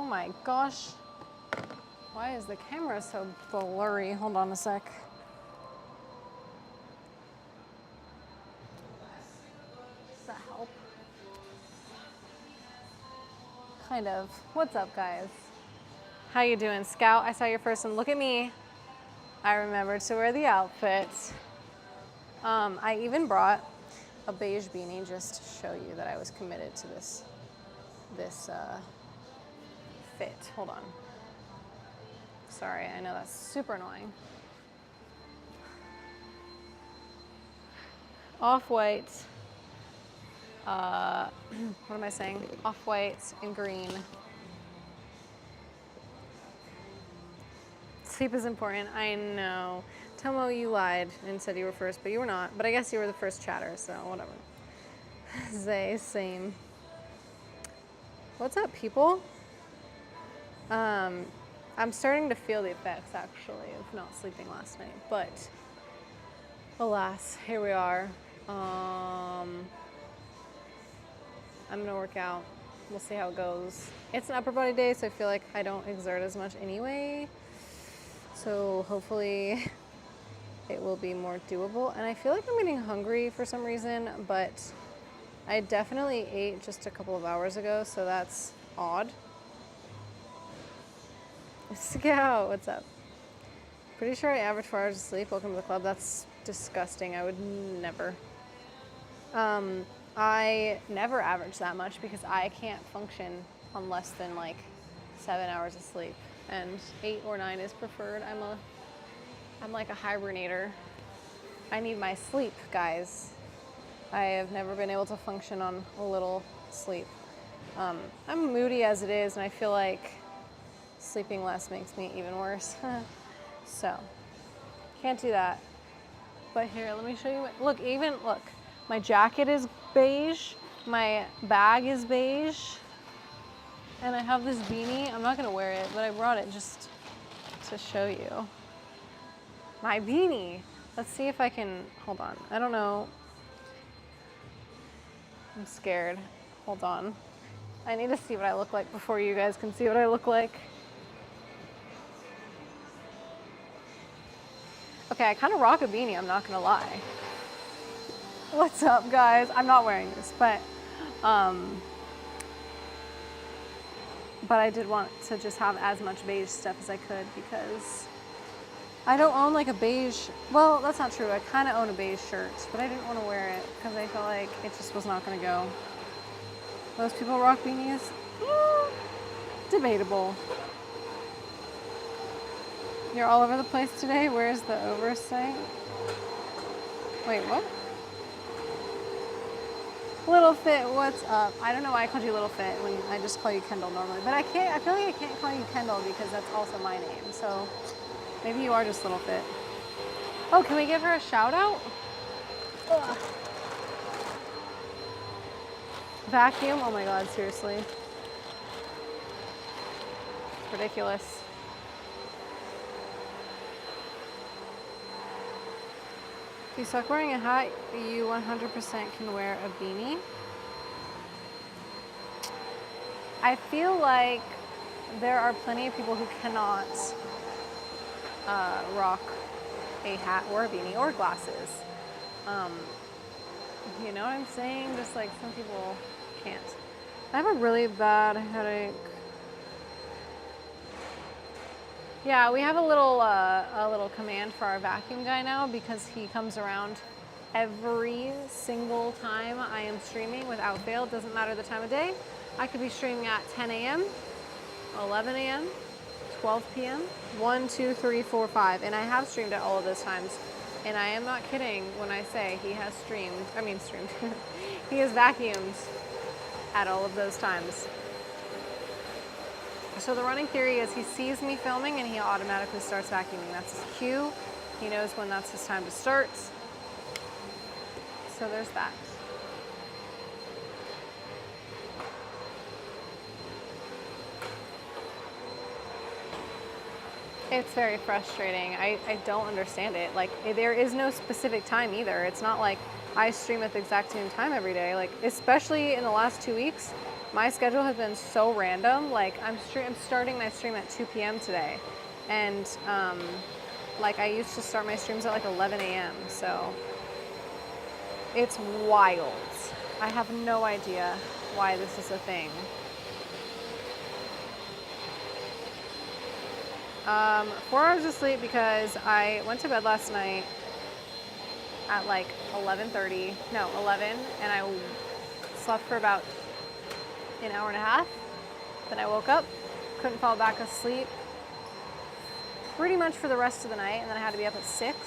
Oh my gosh. Why is the camera so blurry? Hold on a sec. Does that help? Kind of. What's up, guys? How you doing, Scout? I saw your first one. Look at me. I remembered to wear the outfit. I even brought a beige beanie just to show you that I was committed to this fit. Hold on. Sorry, I know that's super annoying. Off-white. What am I saying? Off-white and green. Sleep is important. I know. Tomo, you lied and said you were first, but you were not. But I guess you were the first chatter, so whatever. Zay, same. What's up, people? I'm starting to feel the effects, actually, of not sleeping last night. But, alas, here we are. I'm gonna work out. We'll see how it goes. It's an upper body day, so I feel like I don't exert as much anyway. So hopefully it will be more doable. And I feel like I'm getting hungry for some reason, but I definitely ate just a couple of hours ago, so that's odd. Scout, what's up? Pretty sure I average 4 hours of sleep. Welcome to the club. That's disgusting. I would never. I never average that much because I can't function on less than like 7 hours of sleep, and 8 or 9 is preferred. I'm like a hibernator. I need my sleep, guys. I have never been able to function on a little sleep. I'm moody as it is, and I feel like sleeping less makes me even worse. So, can't do that. But here, let me show you. Look, my jacket is beige, my bag is beige, and I have this beanie. I'm not gonna wear it, but I brought it just to show you. My beanie. Let's see if I can, hold on. I don't know. I'm scared. Hold on. I need to see what I look like before you guys can see what I look like. Okay, I kind of rock a beanie, I'm not gonna lie. What's up, guys? I'm not wearing this, but I did want to just have as much beige stuff as I could because I don't own like a beige, well, that's not true. I kind of own a beige shirt, but I didn't want to wear it because I felt like it just was not gonna go. Most people rock beanies? Debatable. You're all over the place today? Where's the oversight? Wait, what? Little Fit, what's up? I don't know why I called you Little Fit when I just call you Kendall normally. But I feel like I can't call you Kendall because that's also my name. So maybe you are just Little Fit. Oh, can we give her a shout out? Ugh. Vacuum? Oh my God, seriously. It's ridiculous. If you suck wearing a hat, you 100% can wear a beanie. I feel like there are plenty of people who cannot rock a hat or a beanie or glasses. You know what I'm saying? Just like some people can't. I have a really bad headache. Yeah, we have a little command for our vacuum guy now because he comes around every single time I am streaming without fail. It doesn't matter the time of day. I could be streaming at 10 a.m., 11 a.m., 12 p.m., 1, 2, 3, 4, 5, and I have streamed at all of those times. And I am not kidding when I say he has he has vacuumed at all of those times. So the running theory is he sees me filming and he automatically starts vacuuming. That's his cue. He knows when that's his time to start. So there's that. It's very frustrating. I don't understand it. Like, there is no specific time either. It's not like I stream at the exact same time every day. Like, especially in the last 2 weeks, My schedule has been so random. Like I'm starting my stream at 2 p.m. today, and like I used to start my streams at like 11 a.m. So it's wild. I have no idea why this is a thing. 4 hours of sleep because I went to bed last night at like 11:30, no, 11, and I slept for about an hour and a half. Then I woke up, couldn't fall back asleep pretty much for the rest of the night, and then I had to be up at 6.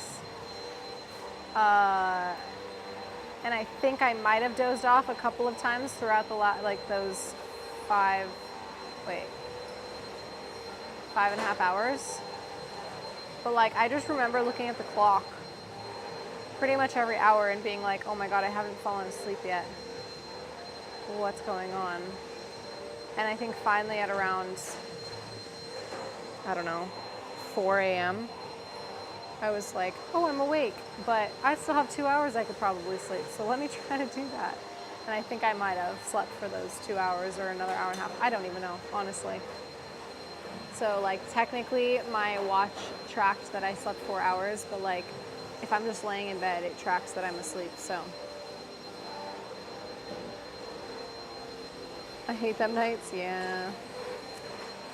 And I think I might have dozed off a couple of times throughout the like those 5.5 hours. But like I just remember looking at the clock pretty much every hour and being like, oh my God, I haven't fallen asleep yet. What's going on? And I think finally at around, I don't know, 4 a.m., I was like, oh, I'm awake, but I still have 2 hours I could probably sleep, so let me try to do that. And I think I might have slept for those 2 hours or another hour and a half. I don't even know, honestly. So like technically my watch tracked that I slept 4 hours, but like if I'm just laying in bed, it tracks that I'm asleep, so. I hate them nights, yeah.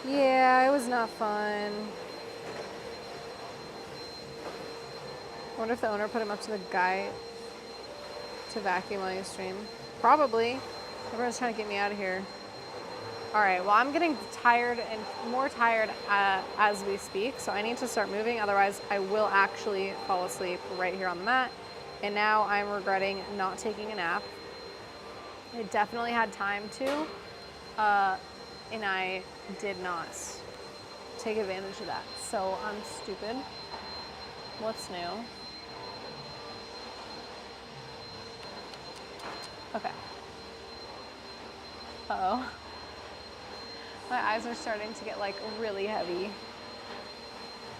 Yeah, it was not fun. I wonder if the owner put him up to the guy to vacuum while you stream. Probably. Everyone's trying to get me out of here. All right, well, I'm getting tired and more tired as we speak, so I need to start moving, otherwise I will actually fall asleep right here on the mat. And now I'm regretting not taking a nap. I definitely had time to, and I did not take advantage of that. So I'm stupid. What's new? Okay. Uh-oh. My eyes are starting to get like really heavy.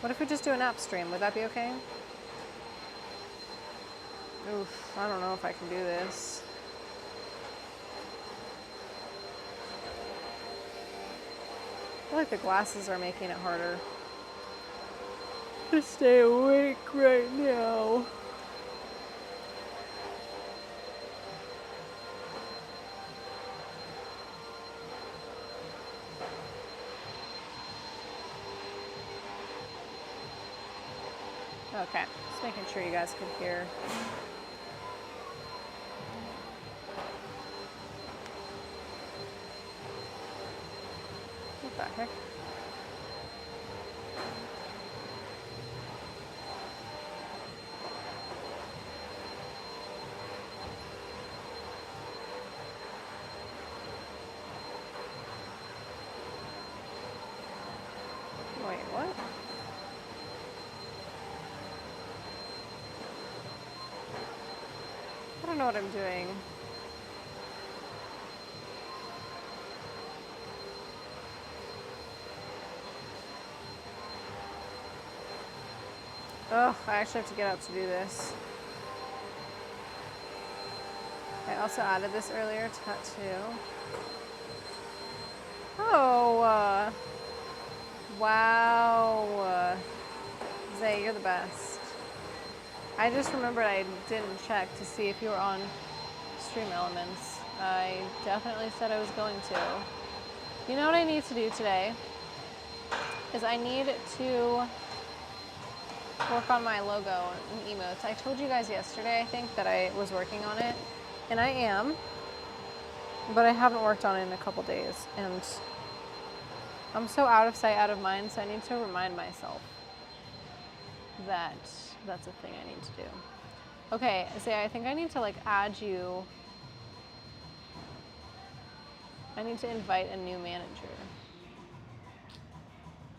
What if we just do a nap stream? Would that be okay? Oof, I don't know if I can do this. I feel like the glasses are making it harder to stay awake right now. Okay, just making sure you guys can hear. What the heck? Wait, what? I don't know what I'm doing. Oh, I actually have to get out to do this. I also added this earlier, tattoo. Oh, wow. Zay, you're the best. I just remembered I didn't check to see if you were on Stream Elements. I definitely said I was going to. You know what I need to do today? Is I need to work on my logo and emotes. I told you guys yesterday, I think, that I was working on it. And I am. But I haven't worked on it in a couple days. And I'm so out of sight, out of mind, so I need to remind myself that that's a thing I need to do. Okay, Zay, I think I need to like add you. I need to invite a new manager.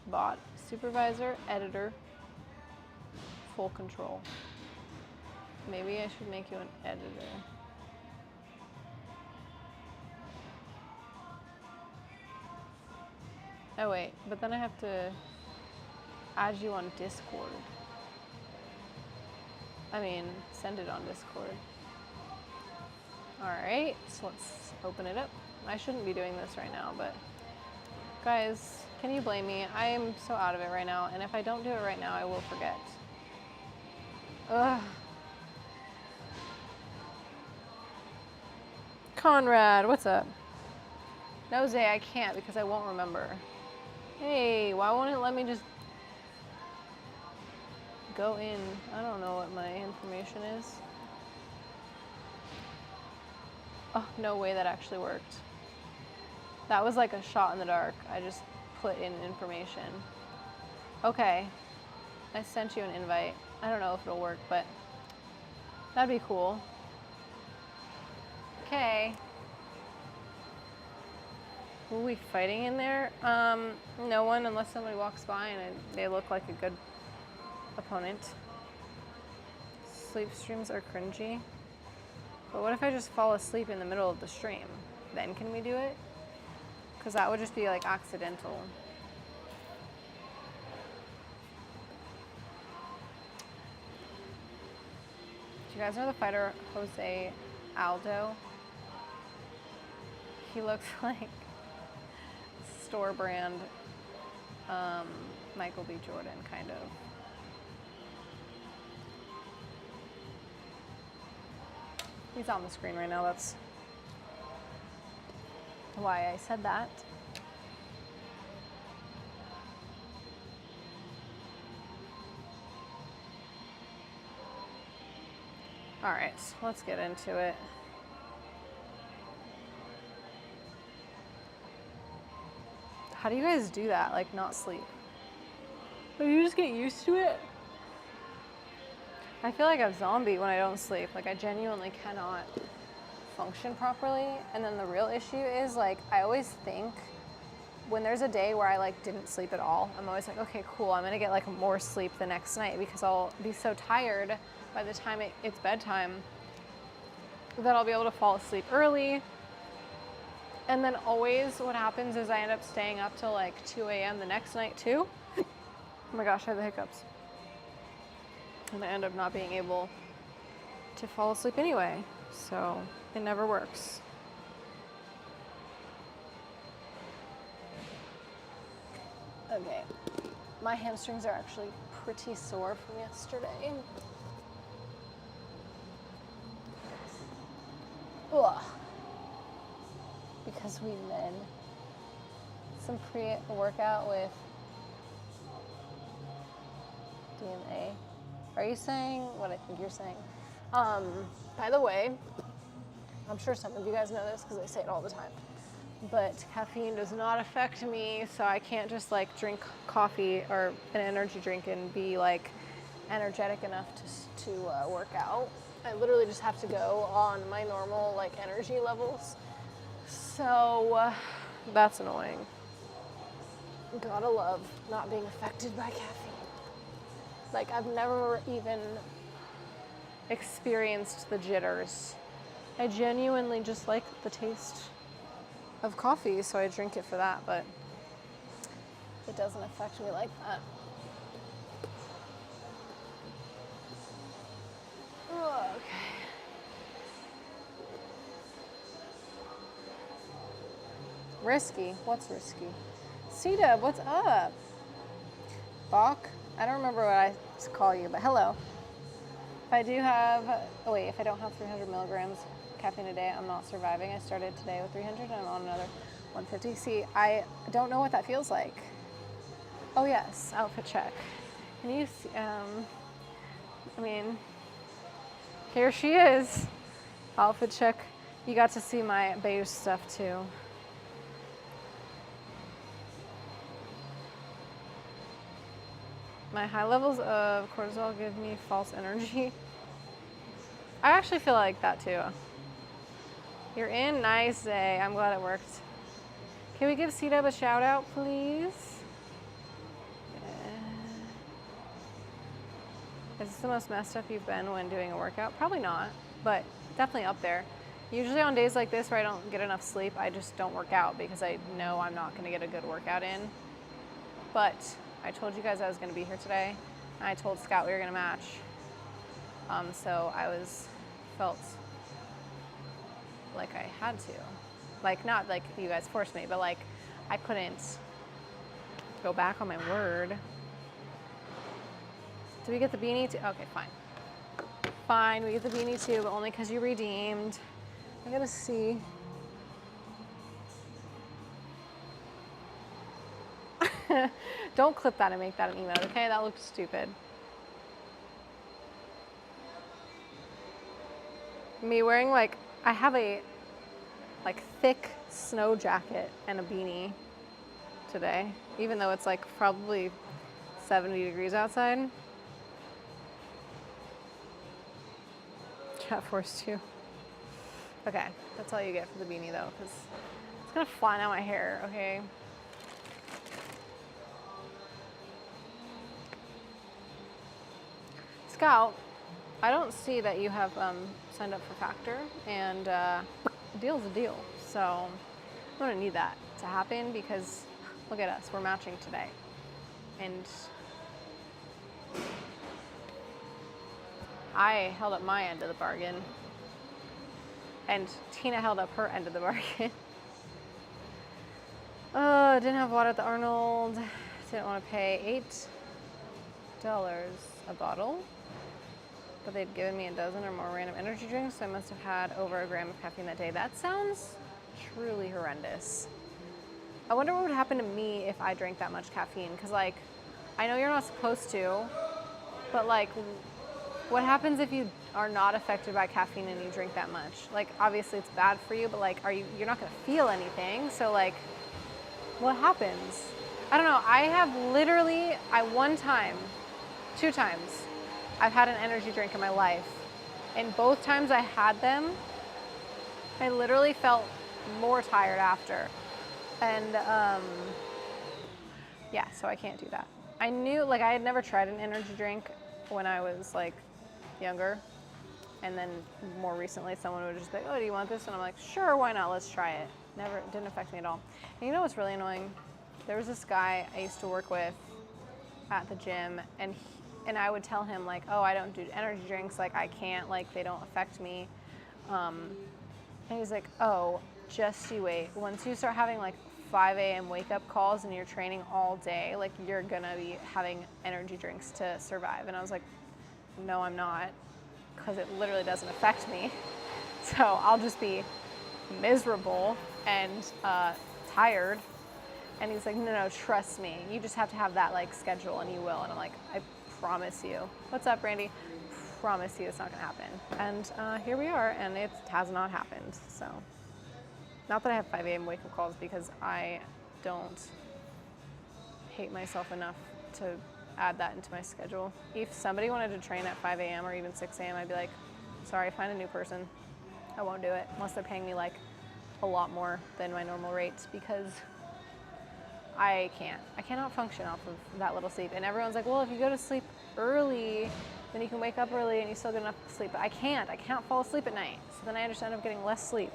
Bot, supervisor, editor, full control. Maybe I should make you an editor. Oh wait, but then I have to add you on Discord. I mean, send it on Discord. All right, so let's open it up. I shouldn't be doing this right now, but guys, can you blame me? I am so out of it right now, and if I don't do it right now, I will forget. Ugh. Conrad, what's up? No, Zay, I can't because I won't remember. Hey, why won't it let me just go in? I don't know what my information is. Oh, no way that actually worked. That was like a shot in the dark. I just put in information. Okay, I sent you an invite. I don't know if it'll work, but that'd be cool. Okay. Were we fighting in there? No one, unless somebody walks by and they look like a good opponent. Sleep streams are cringy. But what if I just fall asleep in the middle of the stream? Then can we do it? Because that would just be like accidental. Do you guys know the fighter Jose Aldo? He looks like store brand Michael B. Jordan, kind of. He's on the screen right now, that's why I said that. All right, let's get into it. How do you guys do that, like not sleep? Do you just get used to it? I feel like a zombie when I don't sleep. Like I genuinely cannot function properly. And then the real issue is like, I always think when there's a day where I like didn't sleep at all, I'm always like, okay, cool. I'm gonna get like more sleep the next night because I'll be so tired by the time it's bedtime that I'll be able to fall asleep early. And then always what happens is I end up staying up till like 2 a.m. the next night too. Oh my gosh, I have the hiccups. And I end up not being able to fall asleep anyway. So it never works. Okay, my hamstrings are actually pretty sore from yesterday. Ugh. Because we did some pre-workout with DNA. Are you saying what I think you're saying? By the way, I'm sure some of you guys know this because I say it all the time, but caffeine does not affect me, so I can't just like drink coffee or an energy drink and be like energetic enough to work out. I literally just have to go on my normal like energy levels. So that's annoying. Gotta love not being affected by caffeine. Like I've never even experienced the jitters. I genuinely just like the taste of coffee, so I drink it for that, but it doesn't affect me like that. Okay. Risky? What's risky? C-Dub, what's up? Bach? I don't remember what I call you, but hello. If I do have, if I don't have 300 milligrams caffeine a day, I'm not surviving. I started today with 300 and I'm on another 150. See, I don't know what that feels like. Oh yes, outfit check. Can you see, I mean, here she is. Outfit check. You got to see my beige stuff too. My high levels of cortisol give me false energy. I actually feel like that too. You're in, nice day. I'm glad it worked. Can we give C-Dub a shout out, please? Is this the most messed up you've been when doing a workout? Probably not, but definitely up there. Usually on days like this where I don't get enough sleep, I just don't work out because I know I'm not gonna get a good workout in. But I told you guys I was gonna be here today. And I told Scott we were gonna match. So I felt like I had to. Like, not like you guys forced me, but like, I couldn't go back on my word. Do we get the beanie too? Okay, fine. Fine, we get the beanie too, but only because you redeemed. I gotta see. Don't clip that and make that an email, okay? That looks stupid. Me wearing like, I have a like thick snow jacket and a beanie today, even though it's like probably 70 degrees outside. Chat forced you. Okay, that's all you get for the beanie though, because it's gonna flatten out my hair, okay? Scout, I don't see that you have signed up for Factor, and a deal's a deal. So I'm gonna need that to happen because look at us, we're matching today. And I held up my end of the bargain, and Tina held up her end of the bargain. Oh, didn't have water at the Arnold. Didn't want to pay $8 a bottle, but they'd given me a dozen or more random energy drinks, so I must have had over a gram of caffeine that day. That sounds truly horrendous. I wonder what would happen to me if I drank that much caffeine, because like, I know you're not supposed to, but like, what happens if you are not affected by caffeine and you drink that much? Like, obviously it's bad for you, but like, you're not gonna feel anything, so like, what happens? I don't know, I have literally, one time, 2 times, I've had an energy drink in my life, and both times I had them, I literally felt more tired after. And yeah, so I can't do that. I knew, like, I had never tried an energy drink when I was like younger, and then more recently someone would just be like, oh, do you want this? And I'm like, sure, why not, let's try it. Never, it didn't affect me at all. And you know what's really annoying? There was this guy I used to work with at the gym, and I would tell him like, oh, I don't do energy drinks, like I can't, like they don't affect me. And he's like, oh, just you wait. Once you start having like 5 a.m. wake up calls and you're training all day, like you're gonna be having energy drinks to survive. And I was like, no, I'm not, because it literally doesn't affect me. So I'll just be miserable and tired. And he's like, no, trust me. You just have to have that like schedule and you will. And I'm like, I promise you. What's up, Brandy? Promise you it's not gonna happen. And here we are, and it has not happened, so. Not that I have 5 a.m. wake-up calls, because I don't hate myself enough to add that into my schedule. If somebody wanted to train at 5 a.m. or even 6 a.m., I'd be like, sorry, find a new person. I won't do it, unless they're paying me like a lot more than my normal rates, because I cannot function off of that little sleep. And everyone's like, well, if you go to sleep early, then you can wake up early and you still get enough sleep. But I can't fall asleep at night. So then I just end up getting less sleep.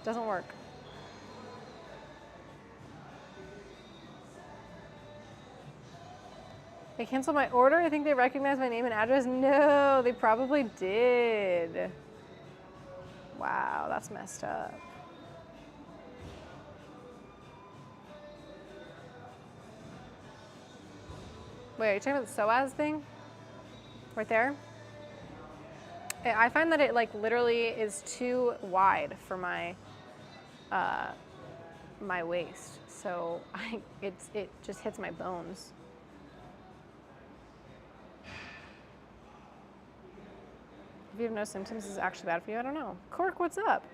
It doesn't work. They canceled my order? I think they recognized my name and address. No, they probably did. Wow, that's messed up. Wait, are you talking about the psoas thing? Right there? I find that it like literally is too wide for my my waist. So it just hits my bones. If you have no symptoms, is it actually bad for you? I don't know. Cork, what's up?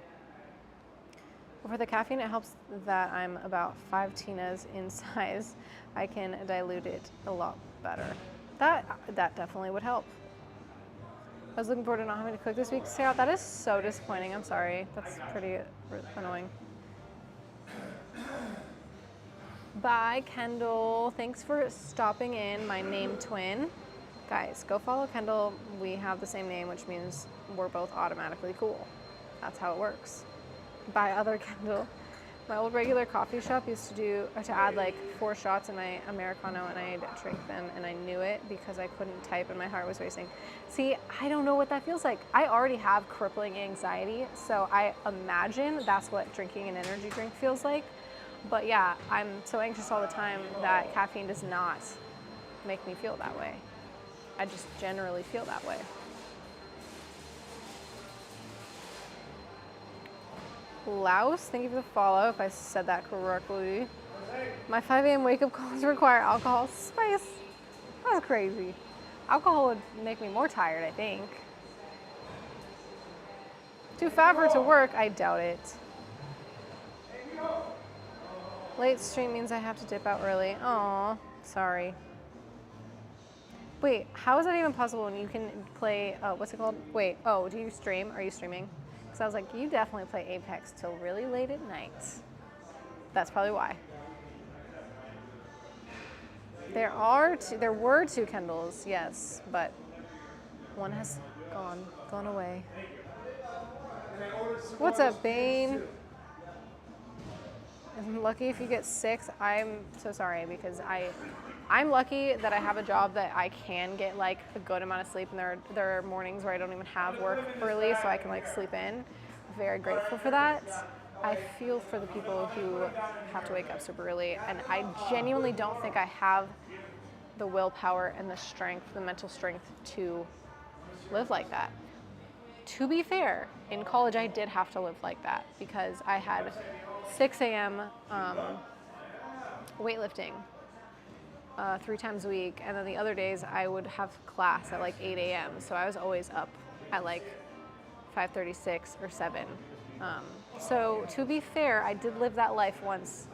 For the caffeine, it helps that I'm about 5 Tinas in size. I can dilute it a lot better. That definitely would help. I was looking forward to not having to cook this week. Sarah, that is so disappointing. I'm sorry. That's pretty annoying. Bye, Kendall. Thanks for stopping in, my name twin. Guys, go follow Kendall. We have the same name, which means we're both automatically cool. That's how it works. Bye, other Kendall. My old regular coffee shop used to add like 4 shots in my Americano, and I'd drink them, and I knew it because I couldn't type and my heart was racing. See, I don't know what that feels like. I already have crippling anxiety, so I imagine that's what drinking an energy drink feels like. But yeah, I'm so anxious all the time that caffeine does not make me feel that way. I just generally feel that way. Laos, thank you for the follow, if I said that correctly. My 5 a.m. wake-up calls require alcohol. Spice. That's crazy. Alcohol would make me more tired, I think. Too fat for it to work? I doubt it. Late stream means I have to dip out early. Aw, sorry. Wait, how is that even possible when you can play, what's it called? Wait, oh, do you stream? Are you streaming? Because I was like, you definitely play Apex till really late at night. That's probably why. There were 2 Kendalls, yes, but one has gone away. What's up, Bane? I'm lucky if you get 6. I'm so sorry because I'm lucky that I have a job that I can get like a good amount of sleep, and there are mornings where I don't even have work early, so I can like sleep in. Very grateful for that. I feel for the people who have to wake up super early, and I genuinely don't think I have the willpower and the strength, the mental strength to live like that. To be fair, in college I did have to live like that because I had 6 a.m. Weightlifting 3 times a week, and then the other days I would have class at like 8 a.m. So I was always up at like 5:36 or 7. So to be fair, I did live that life once,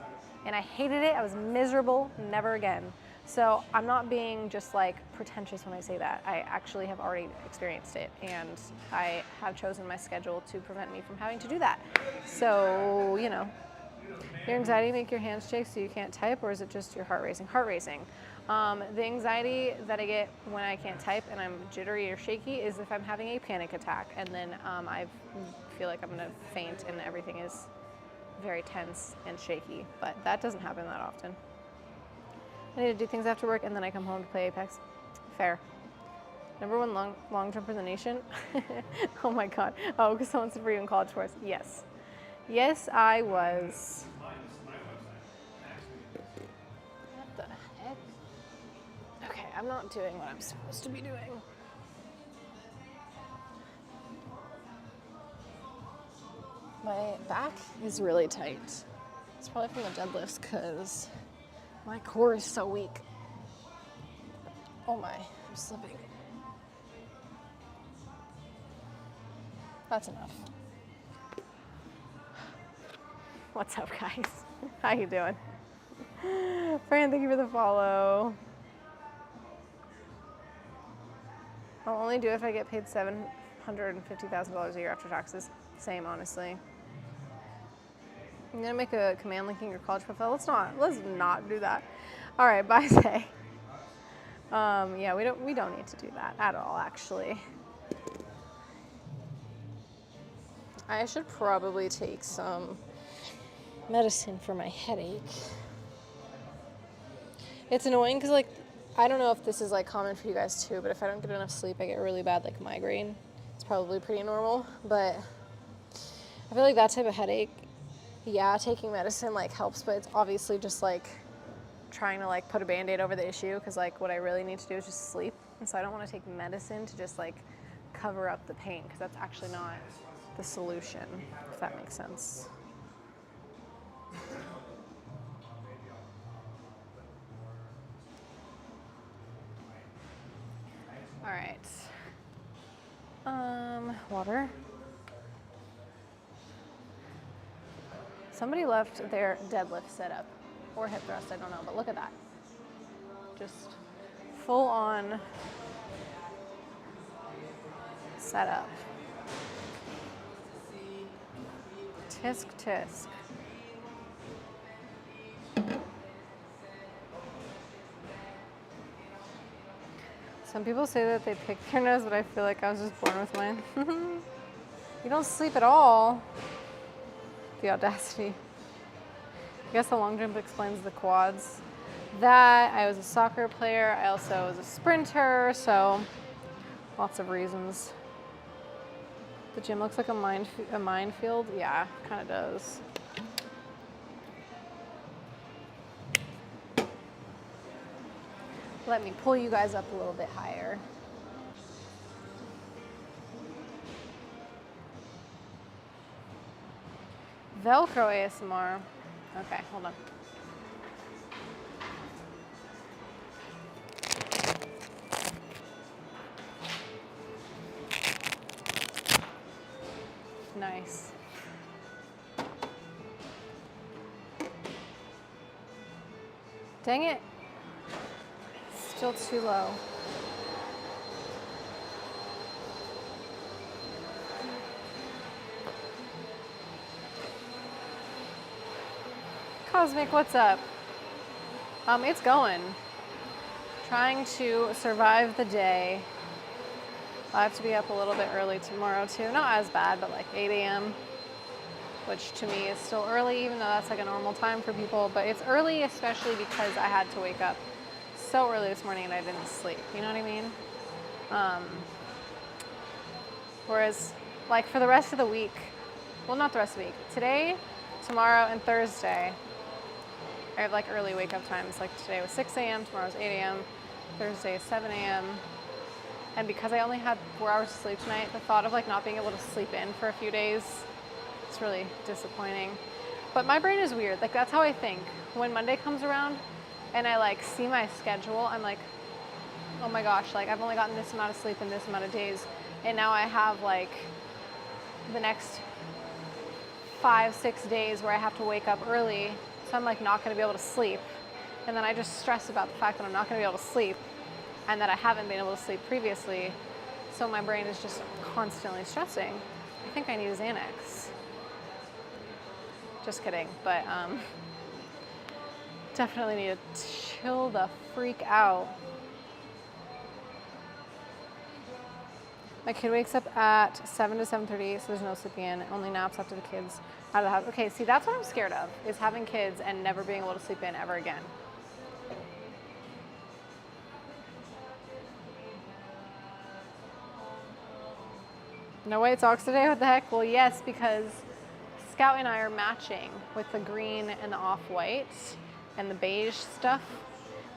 and I hated it. I was miserable. Never again. So I'm not being just like pretentious when I say that. I actually have already experienced it, and I have chosen my schedule to prevent me from having to do that. So, you know, your anxiety make your hands shake so you can't type, or is it just your heart racing? Heart racing. The anxiety that I get when I can't type and I'm jittery or shaky is if I'm having a panic attack, and then I feel like I'm gonna faint and everything is very tense and shaky, but that doesn't happen that often. I need to do things after work, and then I come home to play Apex. Fair. Number 1 long jumper in the nation? Oh my god. Oh, because someone said, were you in college sports? Yes. Yes, I was. What the heck? Okay, I'm not doing what I'm supposed to be doing. My back is really tight. It's probably from the deadlifts because my core is so weak. Oh my, I'm slipping. That's enough. What's up, guys? How you doing? Fran, thank you for the follow. I'll only do it if I get paid $750,000 a year after taxes. Same, honestly. I'm gonna make a command linking your college profile. Let's not do that. All right, bye, Say. Yeah, we don't need to do that at all, actually. I should probably take some medicine for my headache. It's annoying because, like, I don't know if this is like common for you guys too, but if I don't get enough sleep, I get really bad like migraine. It's probably pretty normal, but I feel like that type of headache, yeah, taking medicine like helps, but it's obviously just like trying to like put a band-aid over the issue, because like what I really need to do is just sleep, and so I don't want to take medicine to just like cover up the pain, because that's actually not the solution, if that makes sense. All right. Water. Somebody left their deadlift setup or hip thrust, I don't know, but look at that. Just full on setup. Tisk tisk. Some people say that they pick their nose, but I feel like I was just born with mine. You don't sleep at all. The audacity. guess the long jump explains the quads. That, I was a soccer player. I also was a sprinter, so lots of reasons. The gym looks like a minefield. Yeah, kind of does. Let me pull you guys up a little bit higher. Velcro ASMR. Okay, hold on. Nice. Dang it. Still too low. Cosmic, what's up? It's going. Trying to survive the day. I have to be up a little bit early tomorrow too. Not as bad, but like 8 a.m., which to me is still early, even though that's like a normal time for people. But it's early, especially because I had to wake up so early this morning and I didn't sleep. You know what I mean? Whereas, like for the rest of the week, well, not the rest of the week. Today, tomorrow, and Thursday, I have like early wake up times. Like today was 6 a.m., tomorrow was 8 a.m., Thursday is 7 a.m. And because I only had 4 hours of sleep tonight, the thought of like not being able to sleep in for a few days, it's really disappointing. But my brain is weird. Like that's how I think. When Monday comes around and I like see my schedule, I'm like, oh my gosh, like I've only gotten this amount of sleep in this amount of days. And now I have like the next 5-6 days where I have to wake up early. So I'm like not gonna be able to sleep. And then I just stress about the fact that I'm not gonna be able to sleep and that I haven't been able to sleep previously. So my brain is just constantly stressing. I think I need a Xanax. Just kidding, but definitely need to chill the freak out. My kid wakes up at 7 to 7:30, so there's no sleeping in. Only naps after the kids out of the house. Okay, see, that's what I'm scared of, is having kids and never being able to sleep in ever again. No white socks today? What the heck? Well, yes, because Scout and I are matching with the green and the off-white and the beige stuff.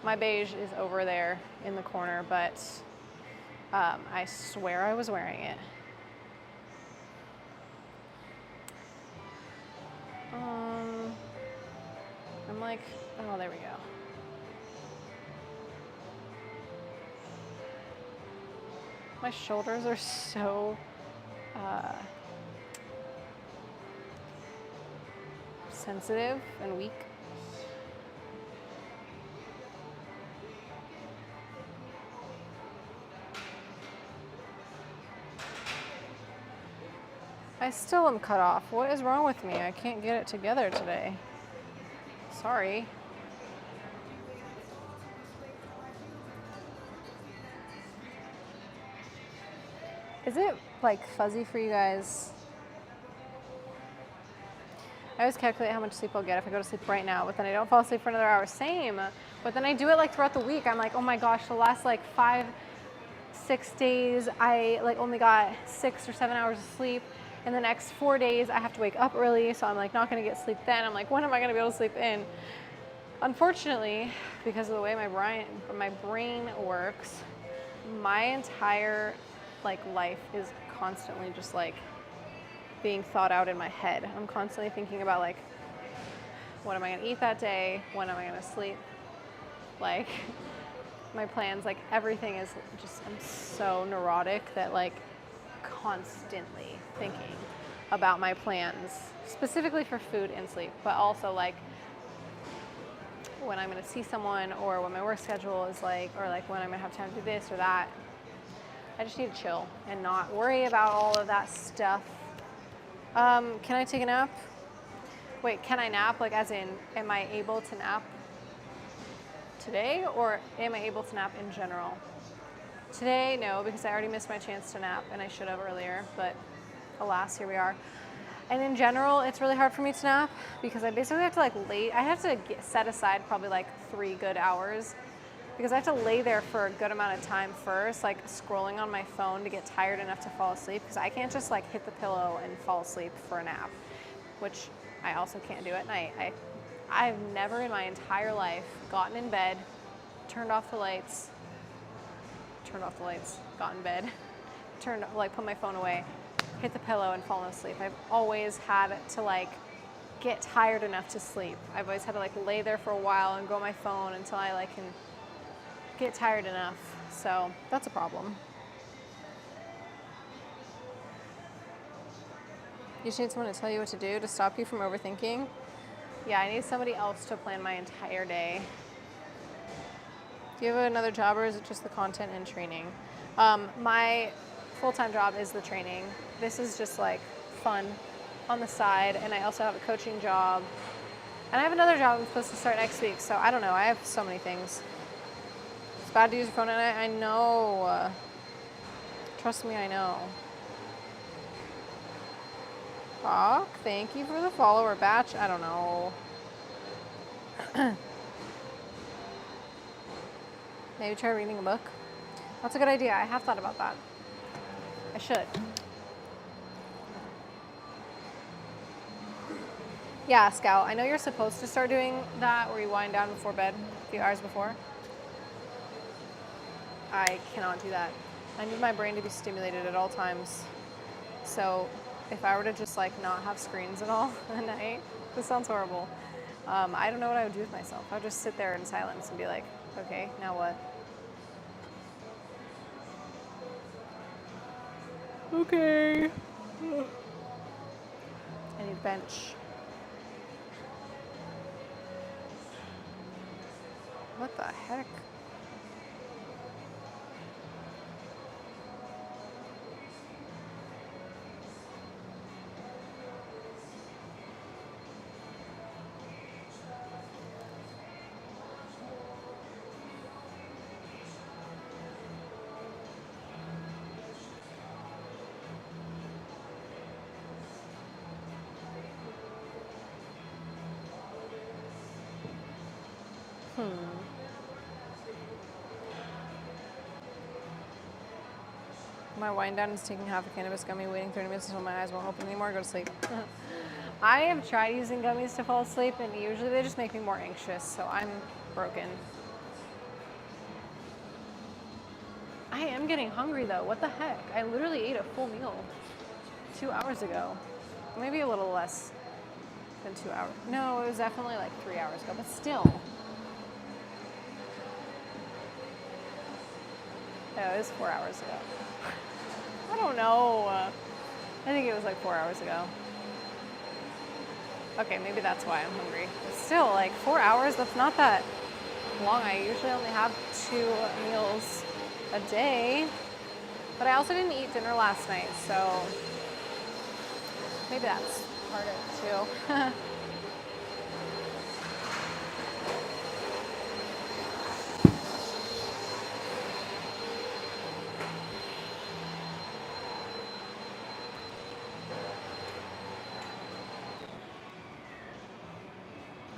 My beige is over there in the corner, but I swear I was wearing it. I'm like, oh, there we go. My shoulders are so sensitive and weak. I still am cut off. What is wrong with me? I can't get it together today. Sorry. Is it like fuzzy for you guys? I always calculate how much sleep I'll get if I go to sleep right now, but then I don't fall asleep for another hour. Same. But then I do it like throughout the week. I'm like, oh my gosh, the last like 5-6 days, I like only got 6 or 7 hours of sleep. And the next 4 days, I have to wake up early, so I'm like not gonna get sleep then. I'm like, when am I gonna be able to sleep in? Unfortunately, because of the way my brain works, my entire like life is constantly just like being thought out in my head. I'm constantly thinking about like, what am I gonna eat that day? When am I gonna sleep? Like my plans, like everything is just, I'm so neurotic that like constantly thinking about my plans, specifically for food and sleep, but also like when I'm gonna see someone or what my work schedule is like, or like when I'm gonna have time to do this or that. I just need to chill and not worry about all of that stuff. Can I take a nap? Wait, can I nap? Like as in, am I able to nap today or am I able to nap in general? Today, no, because I already missed my chance to nap and I should have earlier, but alas, here we are. And in general, it's really hard for me to nap because I basically have to I have to set aside probably like 3 good hours because I have to lay there for a good amount of time first, like scrolling on my phone to get tired enough to fall asleep because I can't just like hit the pillow and fall asleep for a nap, which I also can't do at night. I've never in my entire life gotten in bed, turned off the lights, got in bed, put my phone away, hit the pillow and fallen asleep. I've always had to like get tired enough to sleep. I've always had to like lay there for a while and go on my phone until I like can get tired enough. So that's a problem. You just need someone to tell you what to do to stop you from overthinking. Yeah, I need somebody else to plan my entire day. Do you have another job or is it just the content and training? My full-time job is the training. This is just like fun on the side, and I also have a coaching job. And I have another job I'm supposed to start next week, so I don't know. I have so many things. It's bad to use your phone at night. I know. Trust me, I know. Fuck, thank you for the follower batch. I don't know. Maybe try reading a book. That's a good idea. I have thought about that. I should. Yeah, Scout, I know you're supposed to start doing that where you wind down before bed a few hours before. I cannot do that. I need my brain to be stimulated at all times. So if I were to just like not have screens at all at night, this sounds horrible. I don't know what I would do with myself. I would just sit there in silence and be like, okay, now what? Okay. I need a bench. What the heck? My wind down is taking half a cannabis gummy, waiting 30 minutes until my eyes won't open anymore, go to sleep. I have tried using gummies to fall asleep, and usually they just make me more anxious, so I'm broken. I am getting hungry though, what the heck? I literally ate a full meal 2 hours ago. Maybe a little less than 2 hours. No, it was definitely like 3 hours ago, but still. No, it was 4 hours ago. I don't know. I think it was like 4 hours ago. Okay, maybe that's why I'm hungry. But still, like 4 hours, that's not that long. I usually only have 2 meals a day. But I also didn't eat dinner last night, so maybe that's part of it too.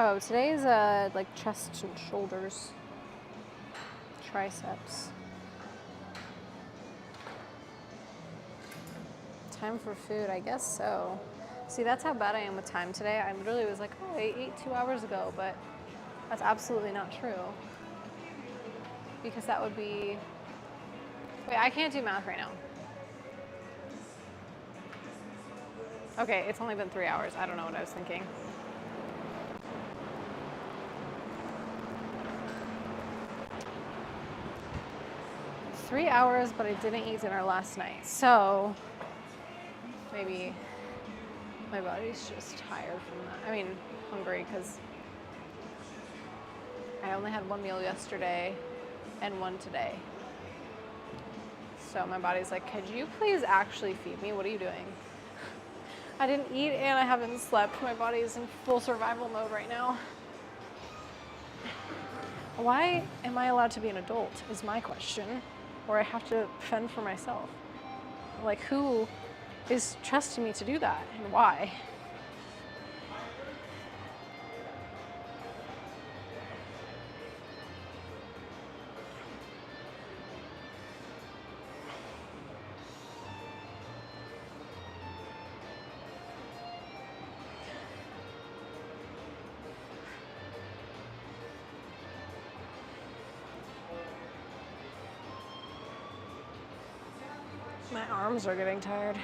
Oh, today is like chest and shoulders, triceps. Time for food, I guess so. See, that's how bad I am with time today. I literally was like, oh, I ate 2 hours ago, but that's absolutely not true. Because that would be, wait, I can't do math right now. Okay, it's only been 3 hours. I don't know what I was thinking. It's 3 hours, but I didn't eat dinner last night. So maybe my body's just tired from that. I mean, hungry because I only had 1 meal yesterday and 1 today. So my body's like, could you please actually feed me? What are you doing? I didn't eat and I haven't slept. My body is in full survival mode right now. Why am I allowed to be an adult is my question, or I have to fend for myself. Like who is trusting me to do that, and why? My arms are getting tired. I'm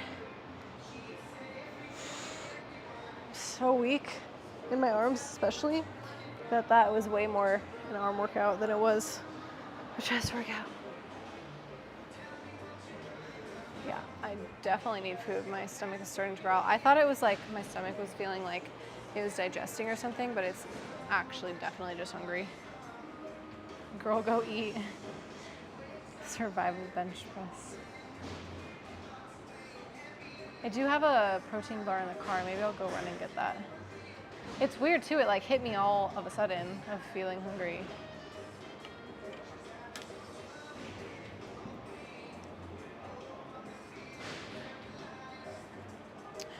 so weak in my arms, especially, that was way more an arm workout than it was a chest workout. Yeah, I definitely need food. My stomach is starting to growl. I thought it was like my stomach was feeling like it was digesting or something, but it's actually definitely just hungry. Girl, go eat. Survival bench press. I do have a protein bar in the car. Maybe I'll go run and get that. It's weird too. It like hit me all of a sudden of feeling hungry.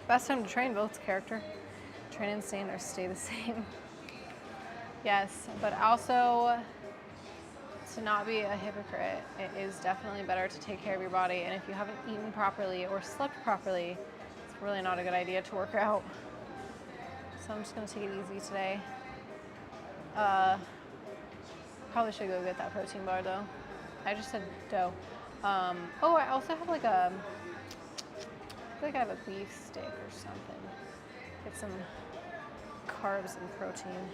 Best time to train, both character. Train and stand or stay the same. Yes, but also to not be a hypocrite, it is definitely better to take care of your body. And if you haven't eaten properly or slept properly, it's really not a good idea to work out. So I'm just gonna take it easy today. Probably should go get that protein bar though. I just said dough. Oh, I also have like I feel like I have a beef steak or something. Get some carbs and protein.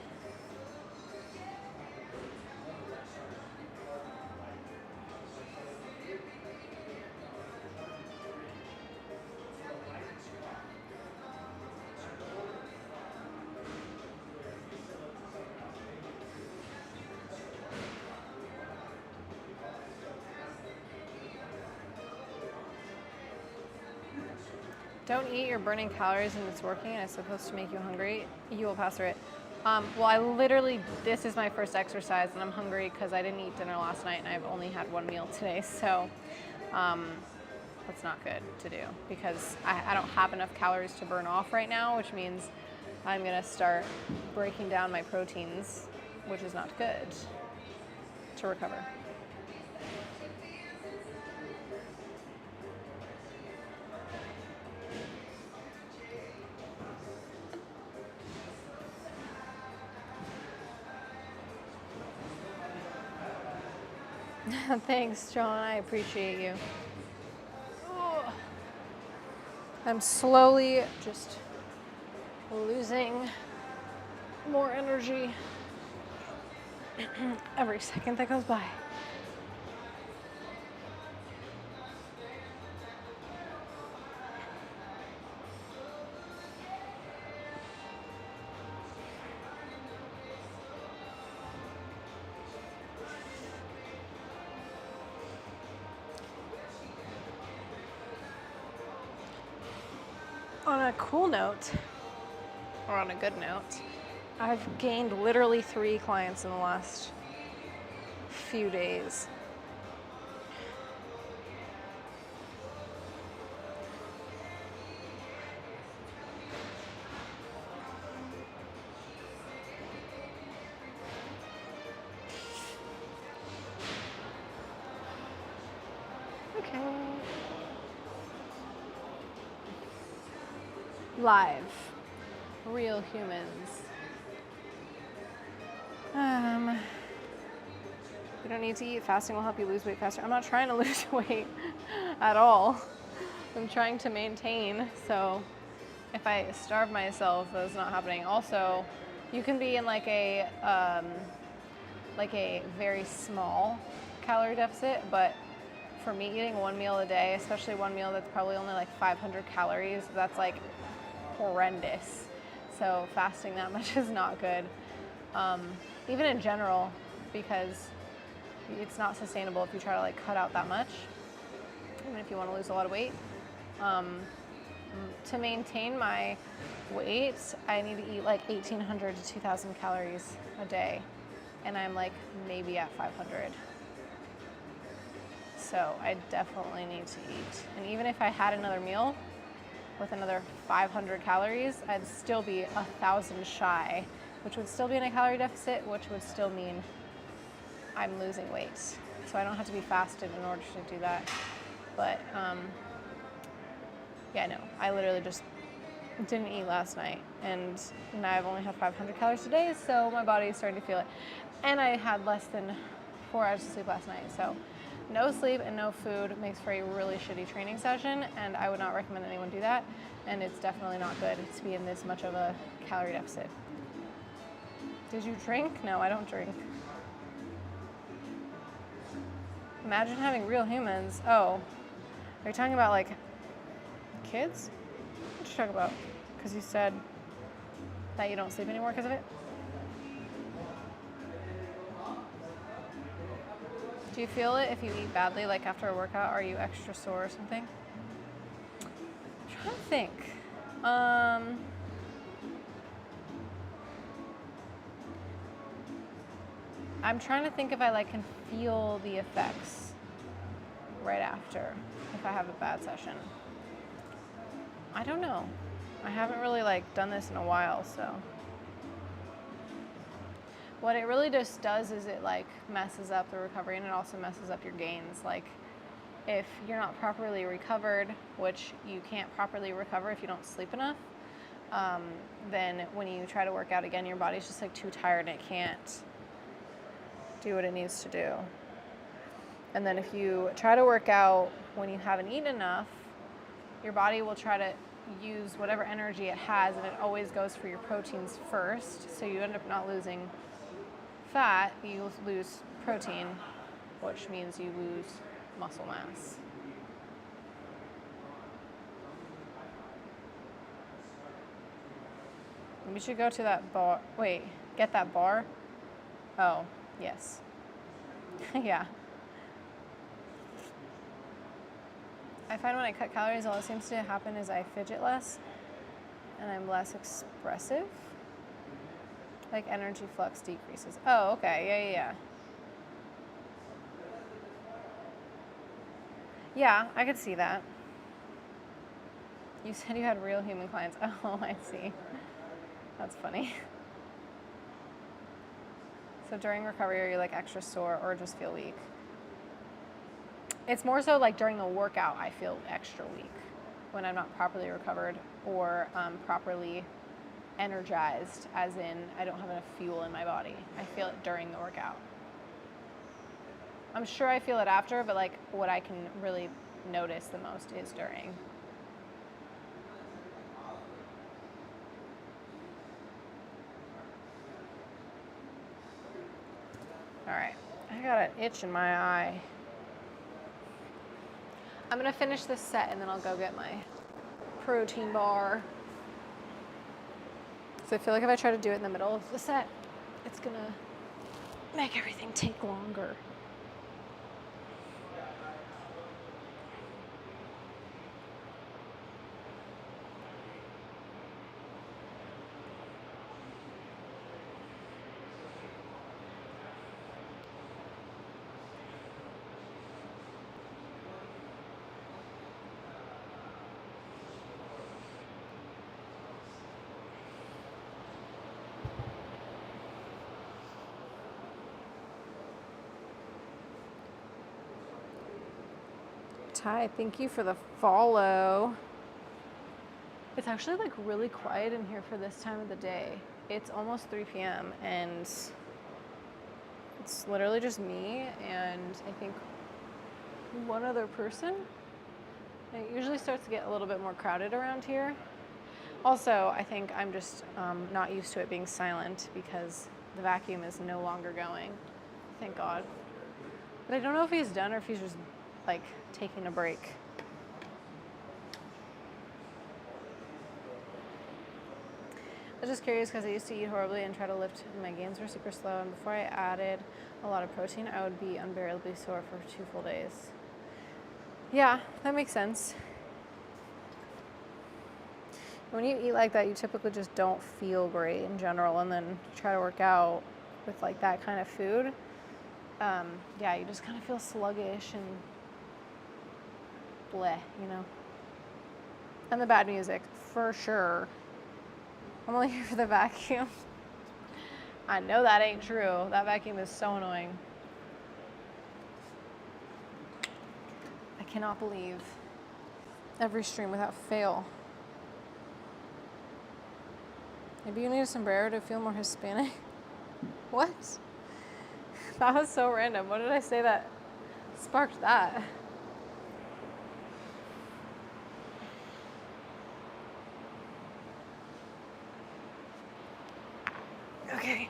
Don't eat, you're burning calories and it's working and it's supposed to make you hungry. You will pass through it. Well, I literally, this is my first exercise and I'm hungry because I didn't eat dinner last night and I've only had one meal today. So that's not good to do because I don't have enough calories to burn off right now, which means I'm gonna start breaking down my proteins, which is not good to recover. Thanks, John. I appreciate you. Oh. I'm slowly just losing more energy every second that goes by. On a cool note, or on a good note, I've gained literally 3 clients in the last few days. Okay. Live. Real humans. You don't need to eat. Fasting will help you lose weight faster. I'm not trying to lose weight at all. I'm trying to maintain. So if I starve myself, that's not happening. Also, you can be in like a very small calorie deficit, but for me, eating one meal a day, especially one meal that's probably only like 500 calories, that's like horrendous. So fasting that much is not good, even in general, because it's not sustainable if you try to like cut out that much, even if you want to lose a lot of weight. To maintain my weight, I need to eat like 1,800 to 2,000 calories a day, and I'm like maybe at 500. So I definitely need to eat. And even if I had another meal, with another 500 calories, I'd still be 1,000 shy, which would still be in a calorie deficit, which would still mean I'm losing weight. So I don't have to be fasted in order to do that. But yeah, no, I literally just didn't eat last night, and now I've only had 500 calories today, so my body is starting to feel it. And I had less than 4 hours of sleep last night, so no sleep and no food makes for a really shitty training session, and I would not recommend anyone do that, and it's definitely not good to be in this much of a calorie deficit. Did you drink? No, I don't drink. Imagine having real humans. Oh, are you talking about like kids? What you talking about? Because you said that you don't sleep anymore because of it? Do you feel it if you eat badly, like after a workout? Are you extra sore or something? I'm trying to think. I'm trying to think if I like can feel the effects right after if I have a bad session. I don't know. I haven't really like done this in a while, so. What it really just does is it like messes up the recovery, and it also messes up your gains. Like if you're not properly recovered, which you can't properly recover if you don't sleep enough, then when you try to work out again, your body's just like too tired and it can't do what it needs to do. And then if you try to work out when you haven't eaten enough, your body will try to use whatever energy it has, and it always goes for your proteins first, so you end up not losing fat, you lose protein, which means you lose muscle mass. We should go to that bar. Wait, get that bar? Oh, yes. Yeah. I find when I cut calories, all that seems to happen is I fidget less and I'm less expressive. Like energy flux decreases. Oh, okay. Yeah. Yeah, I could see that. You said you had real human clients. Oh, I see. That's funny. So during recovery, are you like extra sore or just feel weak? It's more so like during a workout, I feel extra weak when I'm not properly recovered or properly energized, as in I don't have enough fuel in my body. I feel it during the workout. I'm sure I feel it after, but like what I can really notice the most is during. All right, I got an itch in my eye. I'm gonna finish this set and then I'll go get my protein bar. So I feel like if I try to do it in the middle of the set, it's gonna make everything take longer. Ty, thank you for the follow. It's actually like really quiet in here for this time of the day. It's almost 3 p.m. and it's literally just me and I think one other person. It usually starts to get a little bit more crowded around here. Also, I think I'm just not used to it being silent because the vacuum is no longer going. Thank God. But I don't know if he's done or if he's just like taking a break. I was just curious because I used to eat horribly and try to lift. My gains were super slow, and before I added a lot of protein, I would be unbearably sore for 2 full days. Yeah, that makes sense. When you eat like that, you typically just don't feel great in general, and then try to work out with like that kind of food. Yeah, you just kind of feel sluggish and bleh, you know. And the bad music, for sure. I'm only here for the vacuum. I know that ain't true. That vacuum is so annoying. I cannot believe every stream without fail. Maybe you need a sombrero to feel more Hispanic. What? That was so random. What did I say that sparked that? Okay.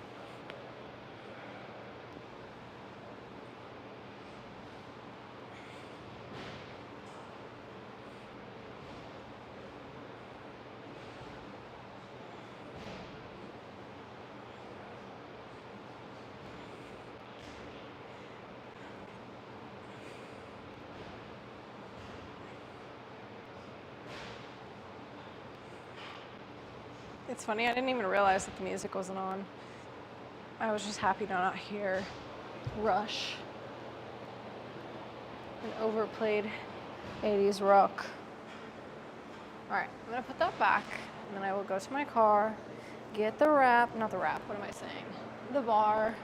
It's funny, I didn't even realize that the music wasn't on. I was just happy to not hear Rush, an overplayed 80s rock. All right, I'm gonna put that back, and then I will go to my car, get the wrap, not the wrap, what am I saying? The bar.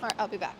All right, I'll be back.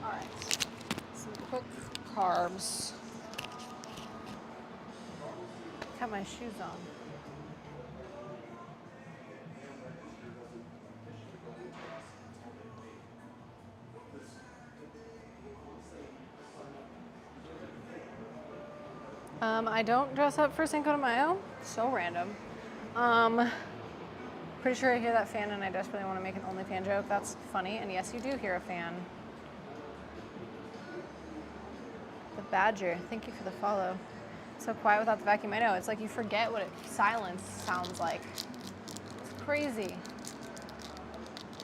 All right, some quick carbs. Got my shoes on. I don't dress up for Cinco de Mayo. So random. Pretty sure I hear that fan and I desperately want to make an OnlyFan joke. That's funny. And yes, you do hear a fan. The Badger, thank you for the follow. So quiet without the vacuum. I know, it's like you forget what silence sounds like. It's crazy.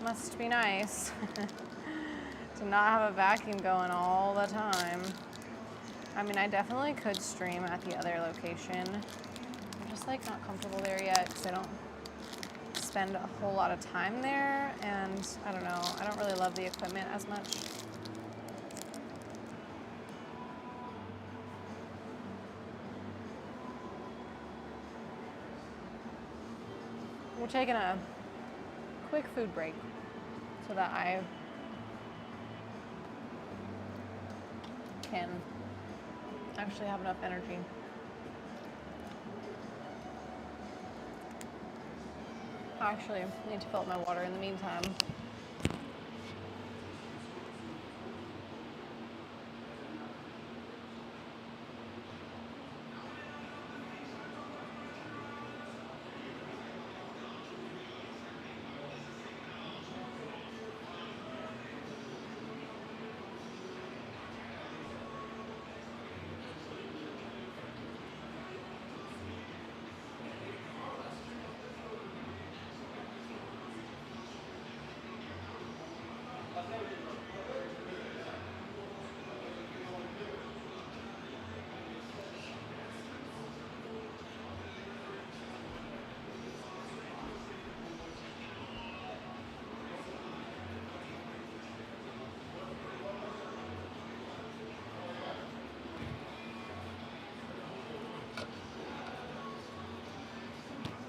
Must be nice to not have a vacuum going all the time. I mean, I definitely could stream at the other location. I'm just like not comfortable there yet because I don't spend a whole lot of time there, and I don't know, I don't really love the equipment as much. We're taking a quick food break so that I can actually have enough energy. Actually, I need to fill up my water in the meantime.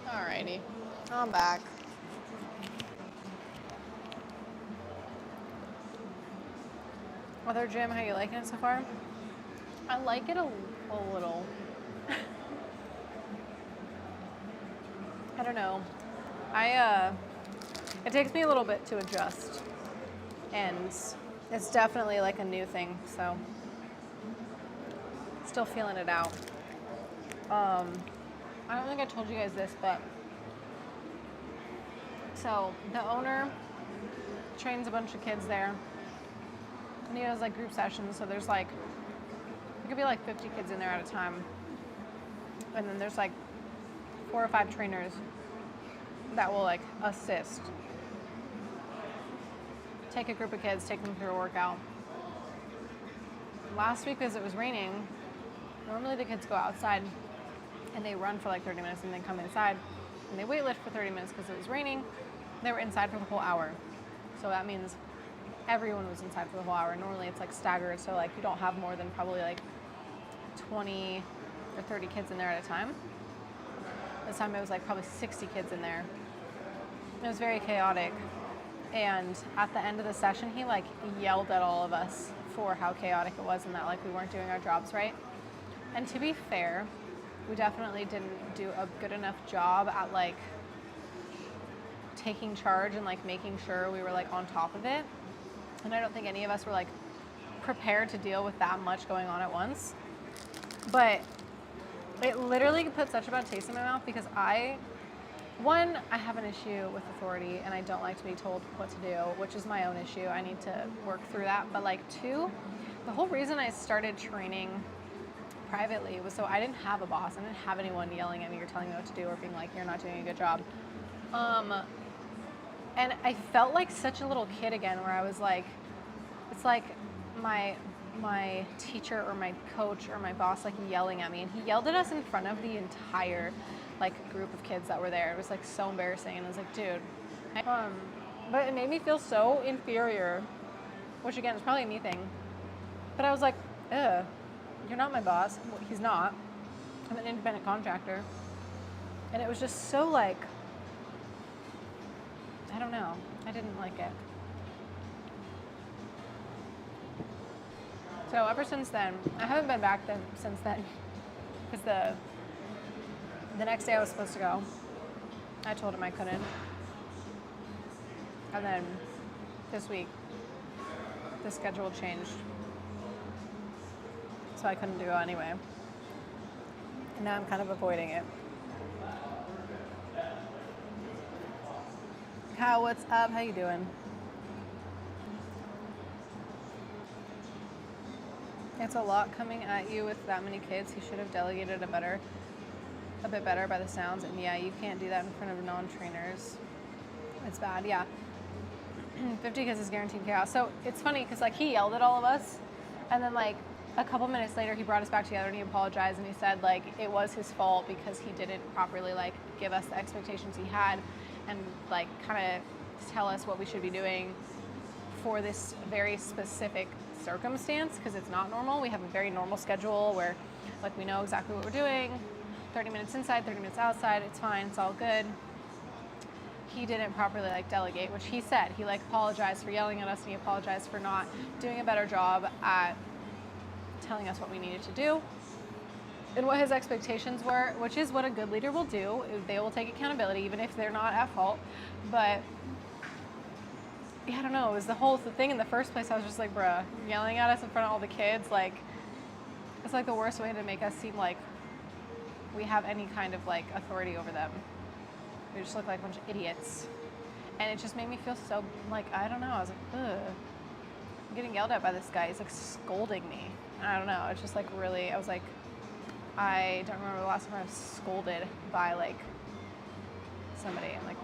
Alrighty, I'm back. Other gym, how you liking it so far? I like it a little. I don't know. It takes me a little bit to adjust, and it's definitely like a new thing, so still feeling it out. I don't think I told you guys this, but so the owner trains a bunch of kids there, and he has like group sessions, so there's like, it could be like 50 kids in there at a time, and then there's like 4 or 5 trainers that will like assist. Take a group of kids, take them through a workout. Last week, because it was raining, normally the kids go outside and they run for like 30 minutes and then come inside and they weightlift for 30 minutes because it was raining. They were inside for the whole hour. So that means everyone was inside for the whole hour. Normally it's like staggered, so like you don't have more than probably like 20 or 30 kids in there at a time. This time it was like probably 60 kids in there. It was very chaotic. And at the end of the session, he like yelled at all of us for how chaotic it was and that like we weren't doing our jobs right. And to be fair, we definitely didn't do a good enough job at like taking charge and like making sure we were like on top of it. And I don't think any of us were like prepared to deal with that much going on at once. But it literally put such a bad taste in my mouth because I have an issue with authority and I don't like to be told what to do, which is my own issue. I need to work through that. But like 2, the whole reason I started training privately was so I didn't have a boss. I didn't have anyone yelling at me or telling me what to do or being like, you're not doing a good job. And I felt like such a little kid again where I was like, it's like my teacher or my coach or my boss like yelling at me, and he yelled at us in front of the entire like group of kids that were there. It was like so embarrassing, and I was like, dude. But it made me feel so inferior, which again is probably a me thing. But I was like, you're not my boss. Well, he's not. I'm an independent contractor. And it was just so like, I don't know. I didn't like it. So ever since then, I haven't been back since then, because the next day I was supposed to go, I told him I couldn't. And then this week, the schedule changed, so I couldn't do it anyway. And now I'm kind of avoiding it. Kyle, what's up? How you doing? It's a lot coming at you with that many kids. You should have delegated a bit better by the sounds. And yeah, you can't do that in front of non-trainers. It's bad, yeah. 50 kids is guaranteed chaos. So it's funny because like he yelled at all of us, and then like a couple minutes later he brought us back together and he apologized and he said like it was his fault because he didn't properly like give us the expectations he had and like kind of tell us what we should be doing for this very specific circumstance, because it's not normal. We have a very normal schedule where like we know exactly what we're doing, 30 minutes inside, 30 minutes outside, it's fine, it's all good. He didn't properly like delegate, which he said. He like apologized for yelling at us and he apologized for not doing a better job at telling us what we needed to do and what his expectations were, which is what a good leader will do. They will take accountability even if they're not at fault. But yeah, I don't know, it was the whole thing in the first place. I was just like, bruh, yelling at us in front of all the kids, like, it's like the worst way to make us seem like we have any kind of like authority over them. We just look like a bunch of idiots. And it just made me feel so, like, I don't know, I was like, ugh. I'm getting yelled at by this guy. He's like scolding me. I don't know, it's just like really, I was like, I don't remember the last time I was scolded by like somebody. I'm like,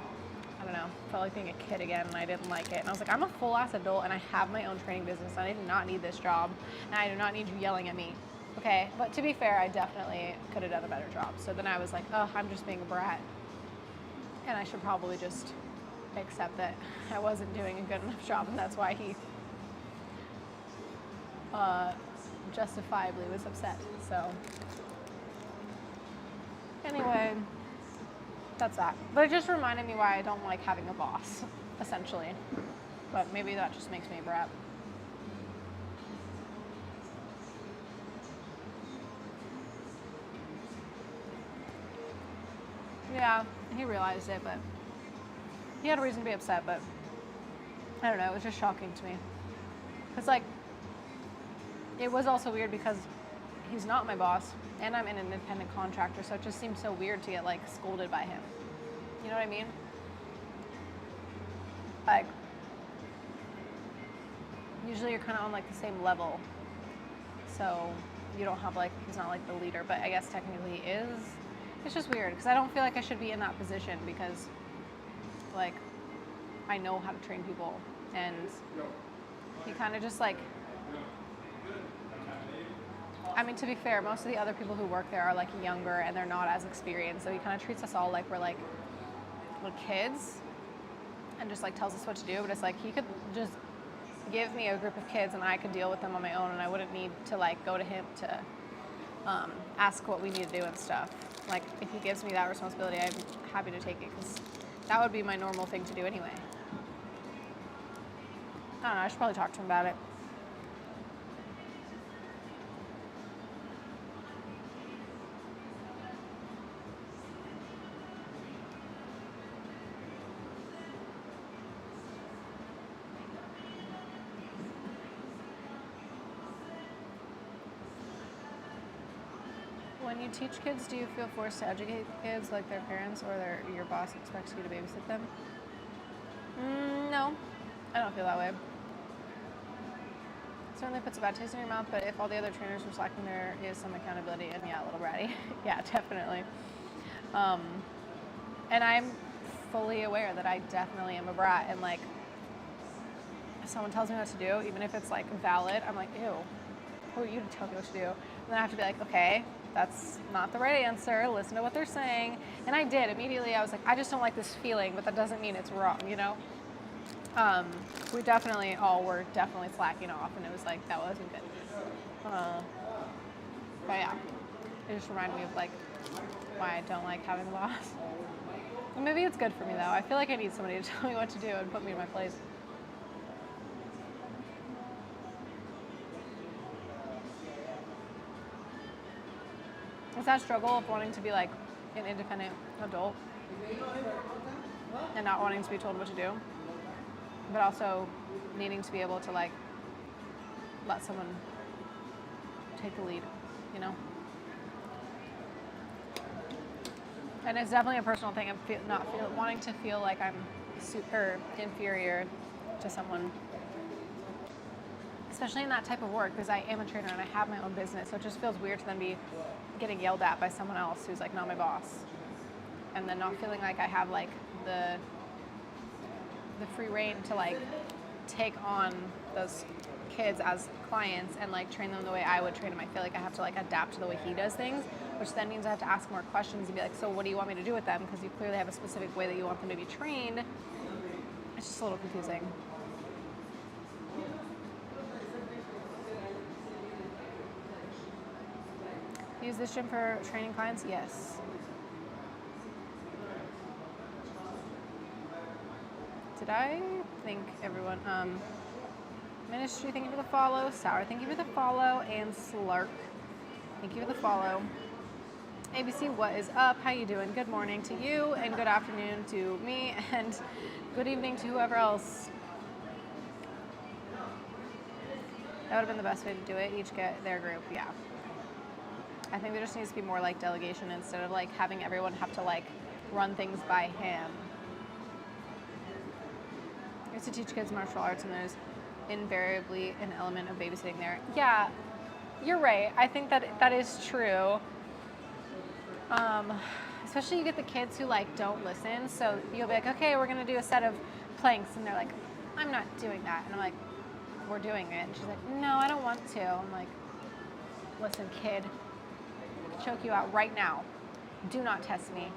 I don't know, felt like being a kid again, and I didn't like it. And I was like, I'm a full ass adult and I have my own training business. I do not need this job, and I do not need you yelling at me. Okay, but to be fair, I definitely could have done a better job. So then I was like, oh, I'm just being a brat, and I should probably just accept that I wasn't doing a good enough job, and that's why he justifiably was upset. So anyway, that's that. But it just reminded me why I don't like having a boss, essentially. But maybe that just makes me a brat. Yeah, he realized it, but he had a reason to be upset, but I don't know, it was just shocking to me. It's like, it was also weird because he's not my boss, and I'm an independent contractor, so it just seems so weird to get like scolded by him. You know what I mean? Like, usually you're kind of on like the same level, so you don't have like, he's not like the leader, but I guess technically he is. It's just weird because I don't feel like I should be in that position because like I know how to train people, and he kind of just like, I mean, to be fair, most of the other people who work there are like younger and they're not as experienced, so he kind of treats us all like we're like little kids and just like tells us what to do. But it's like he could just give me a group of kids and I could deal with them on my own, and I wouldn't need to like go to him to ask what we need to do and stuff. Like, if he gives me that responsibility, I'm happy to take it because that would be my normal thing to do anyway. I don't know, I should probably talk to him about it. When you teach kids, do you feel forced to educate kids like their parents, or your boss expects you to babysit them? No, I don't feel that way. It certainly puts a bad taste in your mouth, but if all the other trainers were slacking, there is some accountability, and yeah, a little bratty. Yeah, definitely. And I'm fully aware that I definitely am a brat, and like, if someone tells me what to do, even if it's like valid, I'm like, ew, who are you to tell me what to do? And then I have to be like, okay, that's not the right answer, listen to what they're saying. And I did immediately. I was like, I just don't like this feeling, but that doesn't mean it's wrong, you know? We definitely all were definitely slacking off, and it was like, that wasn't good. But yeah, it just reminded me of like why I don't like having a boss. And maybe it's good for me though. I feel like I need somebody to tell me what to do and put me in my place. It's that struggle of wanting to be like an independent adult and not wanting to be told what to do, but also needing to be able to like let someone take the lead, you know? And it's definitely a personal thing of wanting to feel like I'm super inferior to someone, especially in that type of work, because I am a trainer and I have my own business, so it just feels weird to then be getting yelled at by someone else who's like not my boss, and then not feeling like I have like the free reign to like take on those kids as clients and like train them the way I would train them. I feel like I have to like adapt to the way he does things, which then means I have to ask more questions and be like, so what do you want me to do with them? Because you clearly have a specific way that you want them to be trained. It's just a little confusing. Use this gym for training clients? Yes. Did I think everyone, Ministry, thank you for the follow. Sour, thank you for the follow. And Slark, thank you for the follow. ABC, what is up? How you doing? Good morning to you, and good afternoon to me, and good evening to whoever else. That would have been the best way to do it. Each get their group, yeah. I think there just needs to be more like delegation instead of like having everyone have to like run things by him. I used to teach kids martial arts, and there's invariably an element of babysitting there. Yeah, you're right. I think that is true. Especially you get the kids who like don't listen. So you'll be like, okay, we're gonna do a set of planks, and they're like, I'm not doing that, and I'm like, we're doing it. And she's like, no, I don't want to. I'm like, listen, kid, I'll choke you out right now. Do not test me.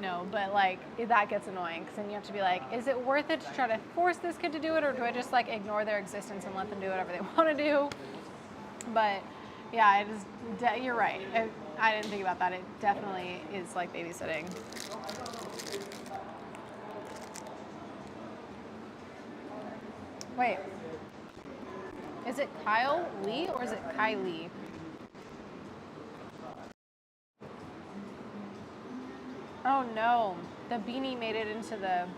No, but like that gets annoying because then you have to be like, is it worth it to try to force this kid to do it, or do I just like ignore their existence and let them do whatever they want to do? But yeah, you're right. I didn't think about that. It definitely is like babysitting. Wait, is it Kyle Lee or is it Kylie? Oh no, the beanie made it into the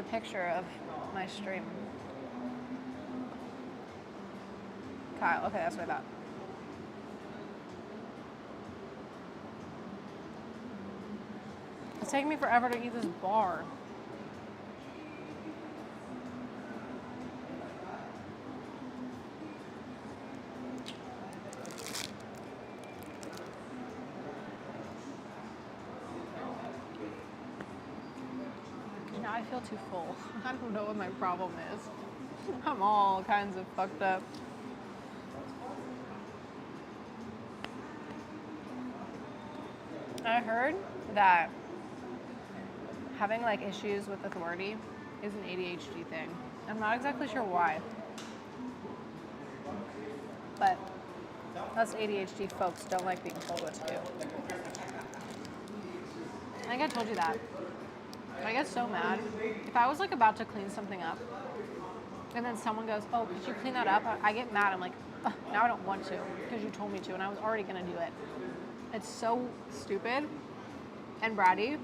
picture of my stream. Kyle, okay, that's what I thought. It's taking me forever to eat this bar. Now I feel too full. I don't know what my problem is. I'm all kinds of fucked up. I heard that having like issues with authority is an ADHD thing. I'm not exactly sure why, but us ADHD folks don't like being told what to do. I think I told you that. I get so mad. If I was like about to clean something up and then someone goes, oh, could you clean that up? I get mad. I'm like, now I don't want to because you told me to and I was already going to do it. It's so stupid and bratty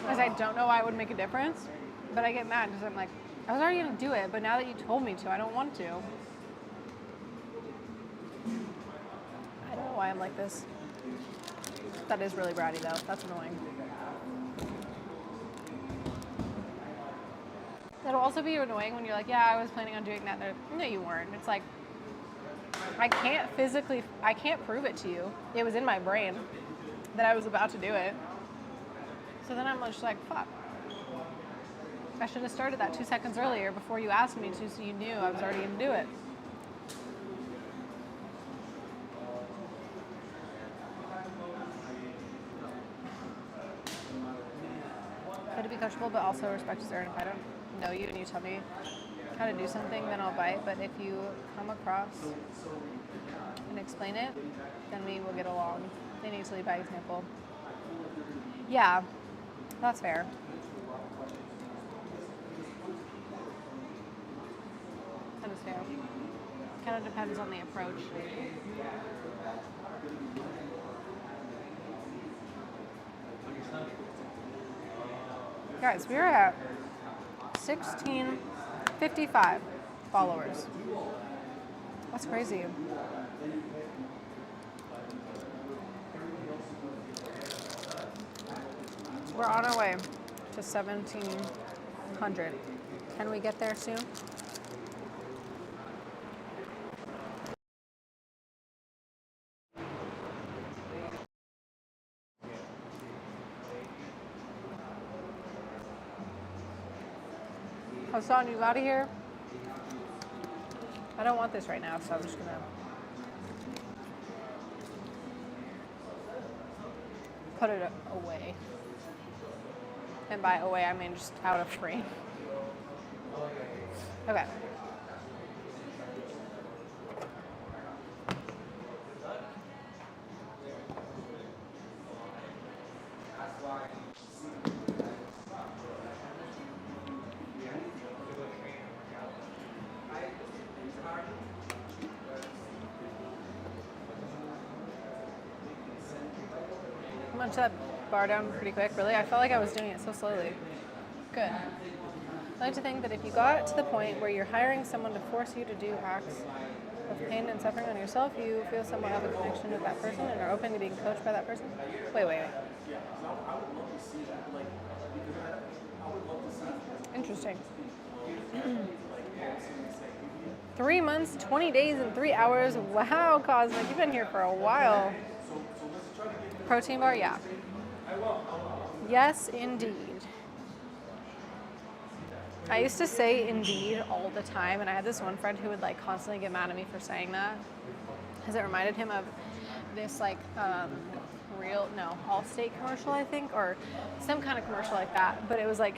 because I don't know why it would make a difference, but I get mad because I'm like, I was already going to do it, but now that you told me to, I don't want to. I don't know why I'm like this. That is really bratty though. That's annoying. It'll also be annoying when you're like, yeah, I was planning on doing that. No, you weren't. It's like, I can't prove it to you. It was in my brain that I was about to do it. So then I'm just like, fuck. I should have started that 2 seconds earlier before you asked me to, so you knew I was already going to do it. Good to be coachable, but also respect is earned. If I don't know you and you tell me how to do something, then I'll bite. But if you come across and explain it, then we will get along. They need to lead by example. Yeah, that's fair. That is fair. Kind of depends on the approach. Guys, we're at 1655 followers. That's crazy. We're on our way to 1700. Can we get there soon? Hassan, you out of here? I don't want this right now, so I'm just gonna put it away. And by away, I mean just out of frame. Okay. Munch that bar down pretty quick, really. I felt like I was doing it so slowly. Good. I like to think that if you got to the point where you're hiring someone to force you to do acts of pain and suffering on yourself, you feel somewhat of a connection with that person and are open to being coached by that person. Wait. Interesting. 3 months, 20 days, and 3 hours. Wow, Cosmic, you've been here for a while. Protein bar, yeah. Yes, indeed. I used to say indeed all the time, and I had this one friend who would like constantly get mad at me for saying that, because it reminded him of this like Allstate commercial, I think, or some kind of commercial like that, but it was like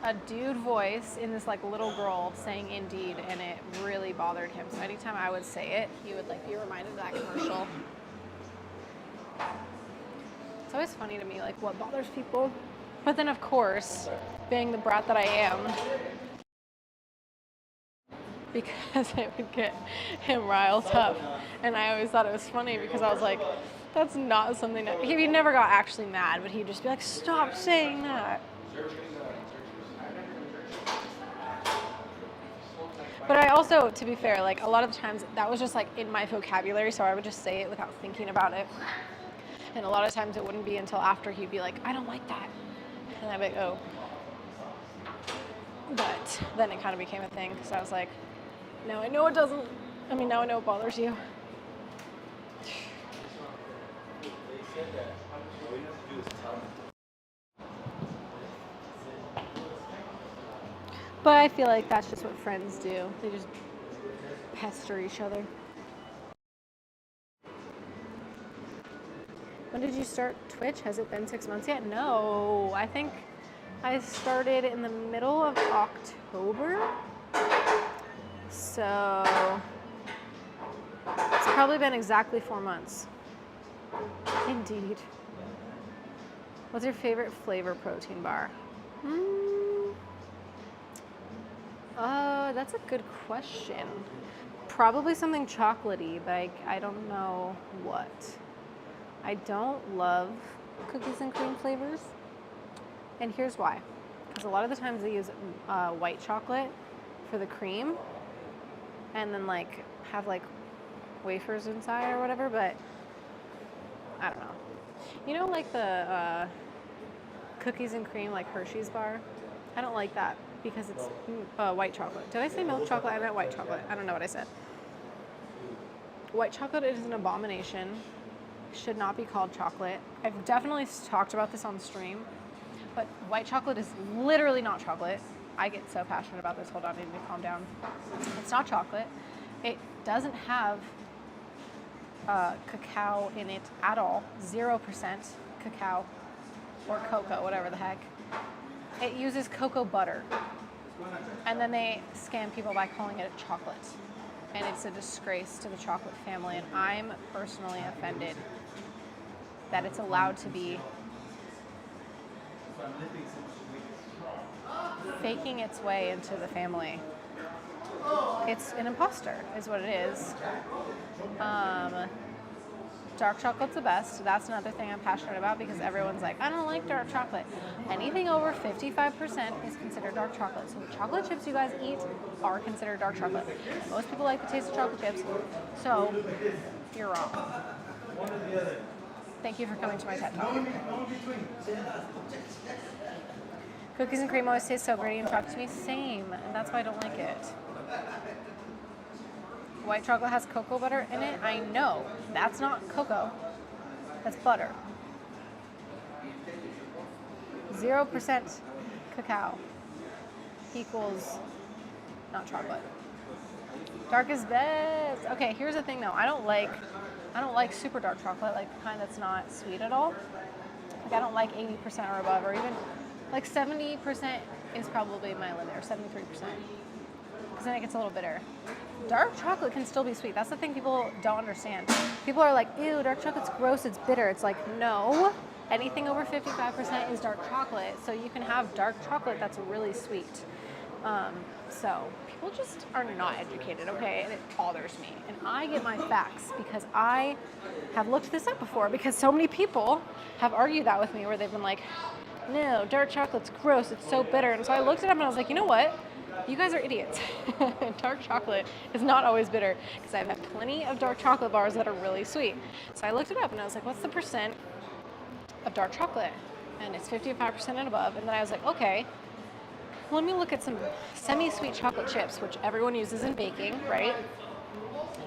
a dude voice in this like little girl saying indeed, and it really bothered him. So anytime I would say it, he would like be reminded of that commercial. It's always funny to me like what bothers people. But then of course, being the brat that I am, because it would get him riled up. And I always thought it was funny because I was like, that's not something that, he never got actually mad, but he'd just be like, stop saying that. But I also, to be fair, like a lot of the times that was just like in my vocabulary, so I would just say it without thinking about it. And a lot of times it wouldn't be until after he'd be like, I don't like that. And I'd be like, oh. But then it kind of became a thing, because I was like, now I know it doesn't, now I know it bothers you. But I feel like that's just what friends do. They just pester each other. When did you start Twitch? Has it been 6 months yet? No, I think I started in the middle of October. So it's probably been exactly 4 months. Indeed. What's your favorite flavor protein bar? That's a good question. Probably something chocolatey, but I don't know what. I don't love cookies and cream flavors. And here's why. Because a lot of the times they use white chocolate for the cream and then like have like wafers inside or whatever, but I don't know. You know, like the cookies and cream, like Hershey's bar? I don't like that because it's white chocolate. Did I say milk chocolate? I meant white chocolate. I don't know what I said. White chocolate is an abomination. Should not be called chocolate. I've definitely talked about this on stream, but white chocolate is literally not chocolate. I get so passionate about this. Hold on, I need to calm down. It's not chocolate. It doesn't have cacao in it at all. 0% cacao or cocoa, whatever the heck. It uses cocoa butter. And then they scam people by calling it a chocolate. And it's a disgrace to the chocolate family. And I'm personally offended that it's allowed to be faking its way into the family. It's an imposter, is what it is. Dark chocolate's the best. That's another thing I'm passionate about because everyone's like, I don't like dark chocolate. Anything over 55% is considered dark chocolate. So the chocolate chips you guys eat are considered dark chocolate. And most people like the taste of chocolate chips, so you're wrong. Thank you for coming to my TED Talk. Cookies and cream always taste so gritty and talk to me. Same, and that's why I don't like it. White chocolate has cocoa butter in it. I know. That's not cocoa. That's butter. 0% cacao equals not chocolate. Dark is best. Okay, here's the thing though. I don't like super dark chocolate, like the kind that's not sweet at all. Like I don't like 80% or above, or even like 70% is probably my limit, or 73%. Because then it gets a little bitter. Dark chocolate can still be sweet. That's the thing people don't understand. People are like, ew, dark chocolate's gross, it's bitter. It's like, no, anything over 55% is dark chocolate. So you can have dark chocolate that's really sweet. So people just are not educated, okay? And it bothers me. And I get my facts because I have looked this up before, because so many people have argued that with me, where they've been like, no, dark chocolate's gross, it's so bitter. And so I looked it up and I was like, you know what? You guys are idiots. Dark chocolate is not always bitter, because I've had plenty of dark chocolate bars that are really sweet. So I looked it up and I was like, what's the percent of dark chocolate? And it's 55% and above. And then I was like, okay, let me look at some semi-sweet chocolate chips, which everyone uses in baking, right?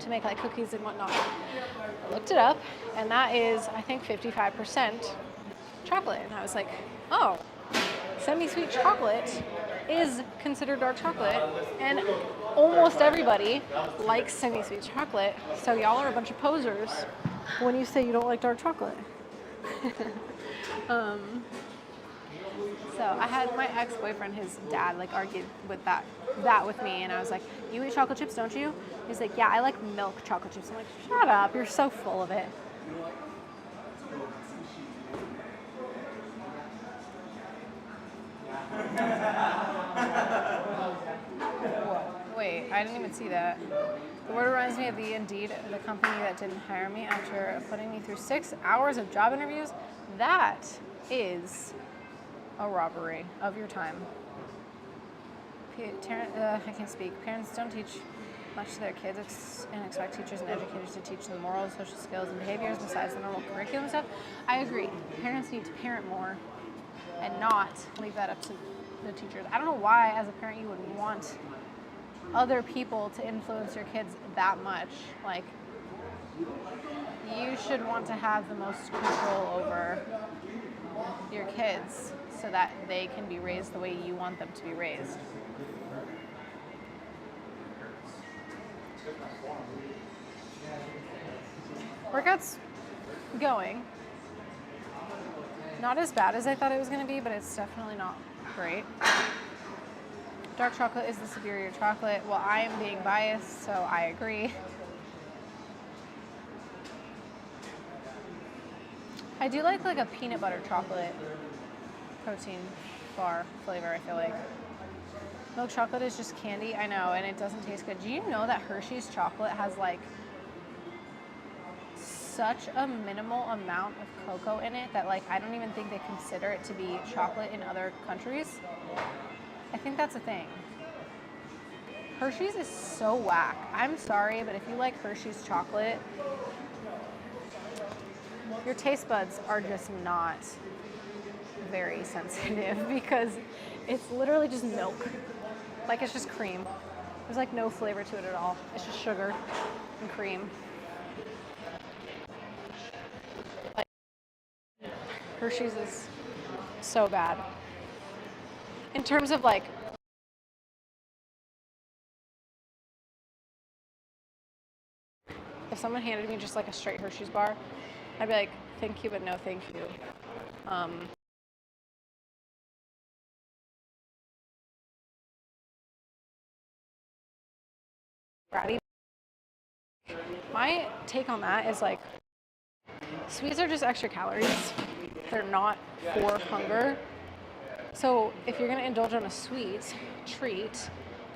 To make like cookies and whatnot. I looked it up, and that is, I think, 55% chocolate. And I was like, oh, semi-sweet chocolate is considered dark chocolate, and almost everybody likes semi-sweet chocolate. So y'all are a bunch of posers when you say you don't like dark chocolate. So I had my ex-boyfriend, his dad, like argued with that with me, and I was like, you eat chocolate chips, don't you? He's like, yeah, I like milk chocolate chips. I'm like, shut up, you're so full of it. Wait, I didn't even see that. The word reminds me of the Indeed, the company that didn't hire me after putting me through 6 hours of job interviews. That is a robbery of your time. I can't speak. Parents don't teach much to their kids and expect teachers and educators to teach them morals, social skills, and behaviors besides the normal curriculum stuff. I agree. Parents need to parent more and not leave that up to the teachers. I don't know why, as a parent, you would want other people to influence your kids that much. Like, you should want to have the most control over your kids so that they can be raised the way you want them to be raised. Workout's going. Not as bad as I thought it was going to be, but it's definitely not great. Dark chocolate is the superior chocolate. Well, I am being biased, so I agree. I do like a peanut butter chocolate protein bar flavor, I feel like. Milk chocolate is just candy, I know, and it doesn't taste good. Do you know that Hershey's chocolate has like such a minimal amount of cocoa in it that like I don't even think they consider it to be chocolate in other countries? I think that's a thing. Hershey's is so whack. I'm sorry, but if you like Hershey's chocolate, your taste buds are just not very sensitive, because it's literally just milk. Like, it's just cream. There's like no flavor to it at all. It's just sugar and cream. Like, Hershey's is so bad. In terms of like, if someone handed me just like a straight Hershey's bar, I'd be like, thank you, but no thank you. Bratty. My take on that is like, sweets are just extra calories. They're not for hunger. So if you're gonna indulge on a sweet treat,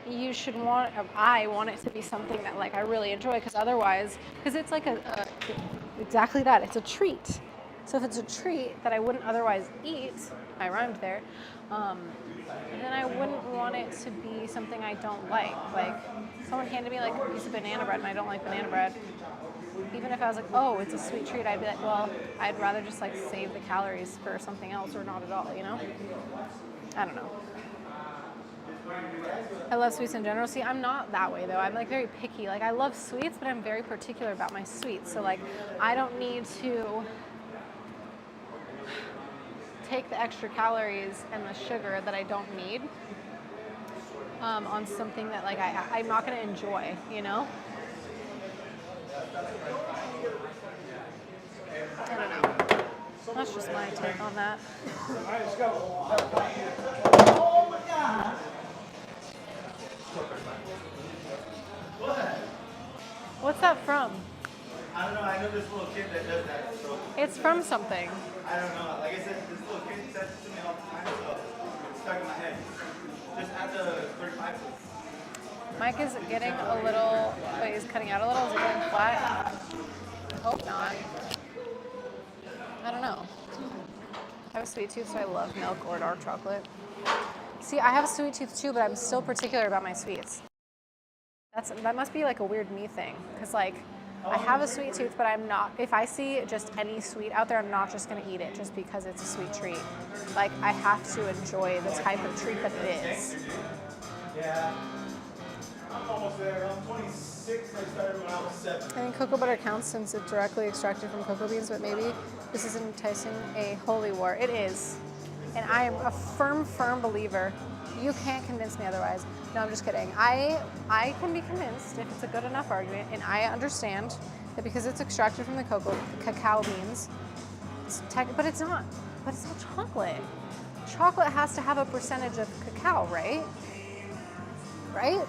you should I want it to be something that like I really enjoy, because otherwise, because it's like exactly that, it's a treat. So if it's a treat that I wouldn't otherwise eat, I rhymed there, then I wouldn't want it to be something I don't like. Like, someone handed me like a piece of banana bread and I don't like banana bread. Even if I was like, oh, it's a sweet treat, I'd be like, well, I'd rather just like save the calories for something else, or not at all, you know? I don't know. I love sweets in general. See, I'm not that way though. I'm like very picky. Like, I love sweets, but I'm very particular about my sweets. So like, I don't need to take the extra calories and the sugar that I don't need on something that like I'm not going to enjoy, you know? I don't know. That's just my take on that. All right, let's go. What's that from? I don't know. I know this little kid that does that. So It's from something. I don't know. Like I said, this little kid says it to me all the time, so it's stuck in my head. Just at the 35. Mike is getting a little, wait, he's cutting out a little. Is it getting flat? Hope not. I don't know. I have a sweet tooth, so I love milk or dark chocolate. See, I have a sweet tooth too, but I'm still particular about my sweets. That must be like a weird me thing, because like I have a sweet tooth, but I'm not. If I see just any sweet out there, I'm not just gonna eat it just because it's a sweet treat. Like I have to enjoy the type of treat that it is. Yeah. I'm almost there. I'm 26. I started when I was 7. I think cocoa butter counts since it's directly extracted from cocoa beans, but maybe this is enticing a holy war. It is. And I am a firm believer. You can't convince me otherwise. No, I'm just kidding. I can be convinced if it's a good enough argument, and I understand that because it's extracted from the cacao beans, but it's not chocolate. Chocolate has to have a percentage of cacao, right? Right?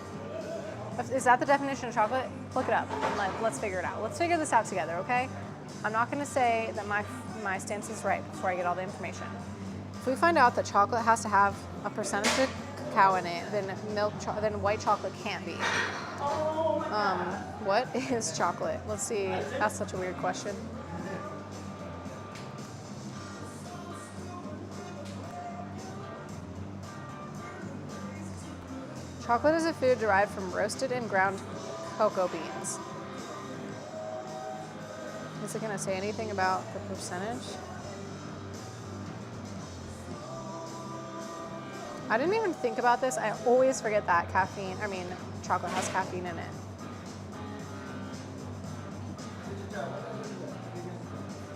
Is that the definition of chocolate? Look it up and let's figure it out. Let's figure this out together, okay? I'm not gonna say that my stance is right before I get all the information. If we find out that chocolate has to have a percentage of cacao in it, then then white chocolate can't be. What is chocolate? Let's see. That's such a weird question. Chocolate is a food derived from roasted and ground cocoa beans. Is it going to say anything about the percentage? I didn't even think about this. I always forget that chocolate has caffeine in it.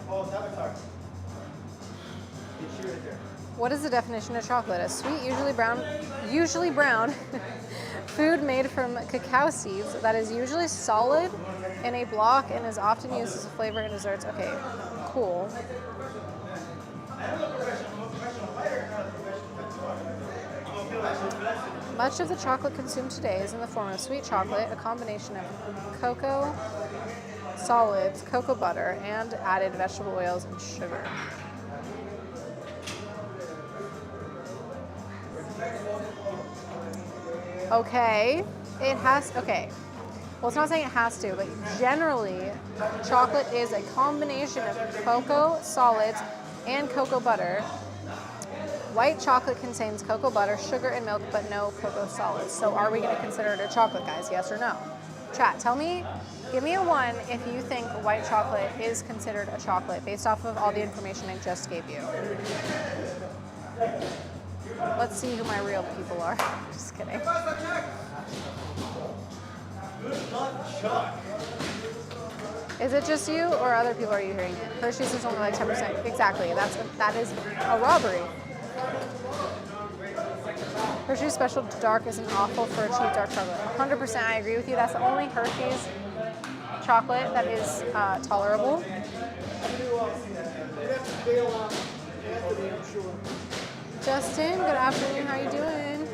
Oh, it's Avatar. It's right there. What is the definition of chocolate? A sweet, usually brown food made from cacao seeds that is usually solid in a block and is often used as a flavor in desserts. Okay, cool. Much of the chocolate consumed today is in the form of sweet chocolate, a combination of cocoa solids, cocoa butter, and added vegetable oils and sugar. Okay, well, it's not saying it has to, but generally, chocolate is a combination of cocoa solids and cocoa butter. White chocolate contains cocoa butter, sugar, and milk, but no cocoa solids. So are we going to consider it a chocolate, guys? Yes or no? Chat, give me a 1 if you think white chocolate is considered a chocolate based off of all the information I just gave you. Let's see who my real people are. Just kidding. Good luck, Chuck. Is it just you or other people are you hearing it? Hershey's is only like 10%. Exactly. That is a robbery. Hershey's Special Dark isn't awful for a cheap dark chocolate. 100% I agree with you. That's the only Hershey's chocolate that is tolerable. Justin, good afternoon. How you doing?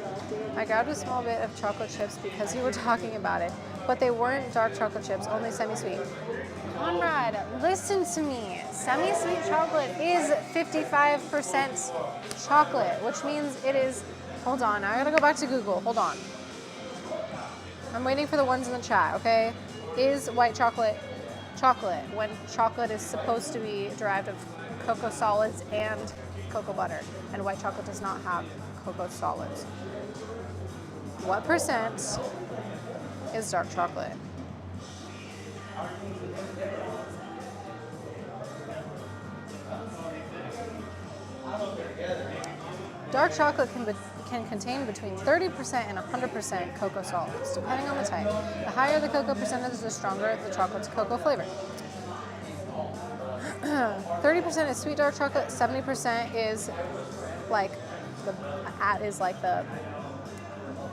I grabbed a small bit of chocolate chips because you were talking about it, but they weren't dark chocolate chips, only semi-sweet. Conrad, listen to me. Semi-sweet chocolate is 55% chocolate, which means it is. Hold on, I gotta go back to Google. Hold on. I'm waiting for the ones in the chat, okay? Is white chocolate chocolate when chocolate is supposed to be derived of cocoa solids and cocoa butter, and white chocolate does not have cocoa solids? What percent is dark chocolate? Dark chocolate can contain between 30% and 100% cocoa solids, depending on the type. The higher the cocoa percentage, the stronger the chocolate's cocoa flavor. 30% is sweet dark chocolate, 70% is like the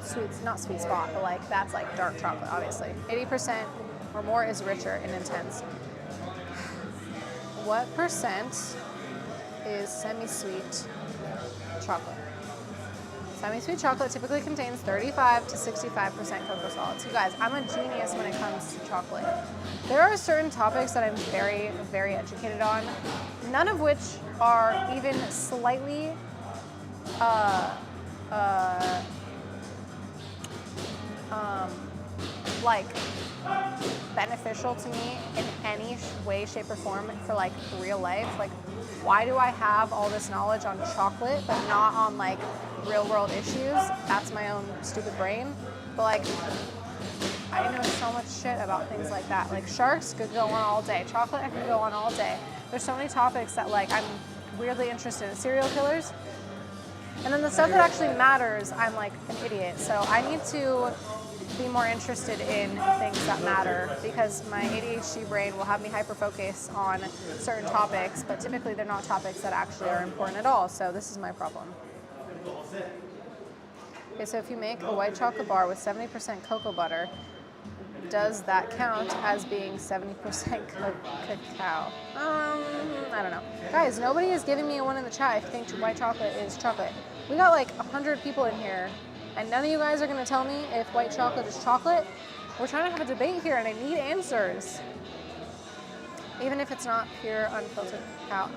sweet, not sweet spot, but like that's like dark chocolate, obviously. 80% or more is richer and intense. What percent is semi-sweet chocolate? Semi-sweet chocolate typically contains 35 to 65% cocoa solids. You guys, I'm a genius when it comes to chocolate. There are certain topics that I'm very, very educated on, none of which are even slightly like beneficial to me in any way, shape, or form for like real life. Like, why do I have all this knowledge on chocolate but not on like real world issues? That's my own stupid brain. But like, I know so much shit about things like that. Like sharks could go on all day. Chocolate I could go on all day. There's so many topics that like I'm weirdly interested in. Serial killers. And then the stuff that actually matters, I'm like an idiot. So I need to be more interested in things that matter because my ADHD brain will have me hyper-focus on certain topics, but typically they're not topics that actually are important at all. So this is my problem. Okay, so if you make a white chocolate bar with 70% cocoa butter, does that count as being 70% cacao? I don't know. Guys, nobody is giving me a one in the chat if you think white chocolate is chocolate. We got like 100 people in here, and none of you guys are going to tell me if white chocolate is chocolate. We're trying to have a debate here, and I need answers. Even if it's not pure, unfiltered cacao.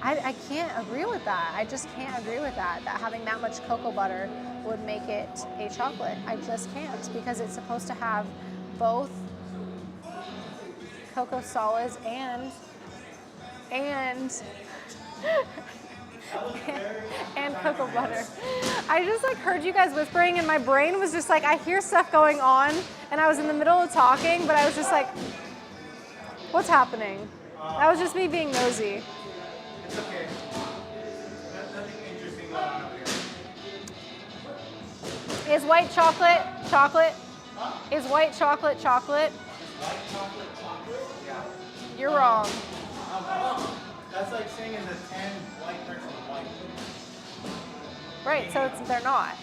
I can't agree with that. I just can't agree with that having that much cocoa butter would make it a chocolate. I just can't, because it's supposed to have both cocoa solids and cocoa butter. I just like heard you guys whispering and my brain was just like, I hear stuff going on and I was in the middle of talking, but I was just like, what's happening? That was just me being nosy. It's okay. Nothing interesting going on here. Is white chocolate chocolate? Huh? Is white chocolate chocolate? White chocolate chocolate? Yeah. You're wrong. That's like saying is a tan white person white. Right, so they're not.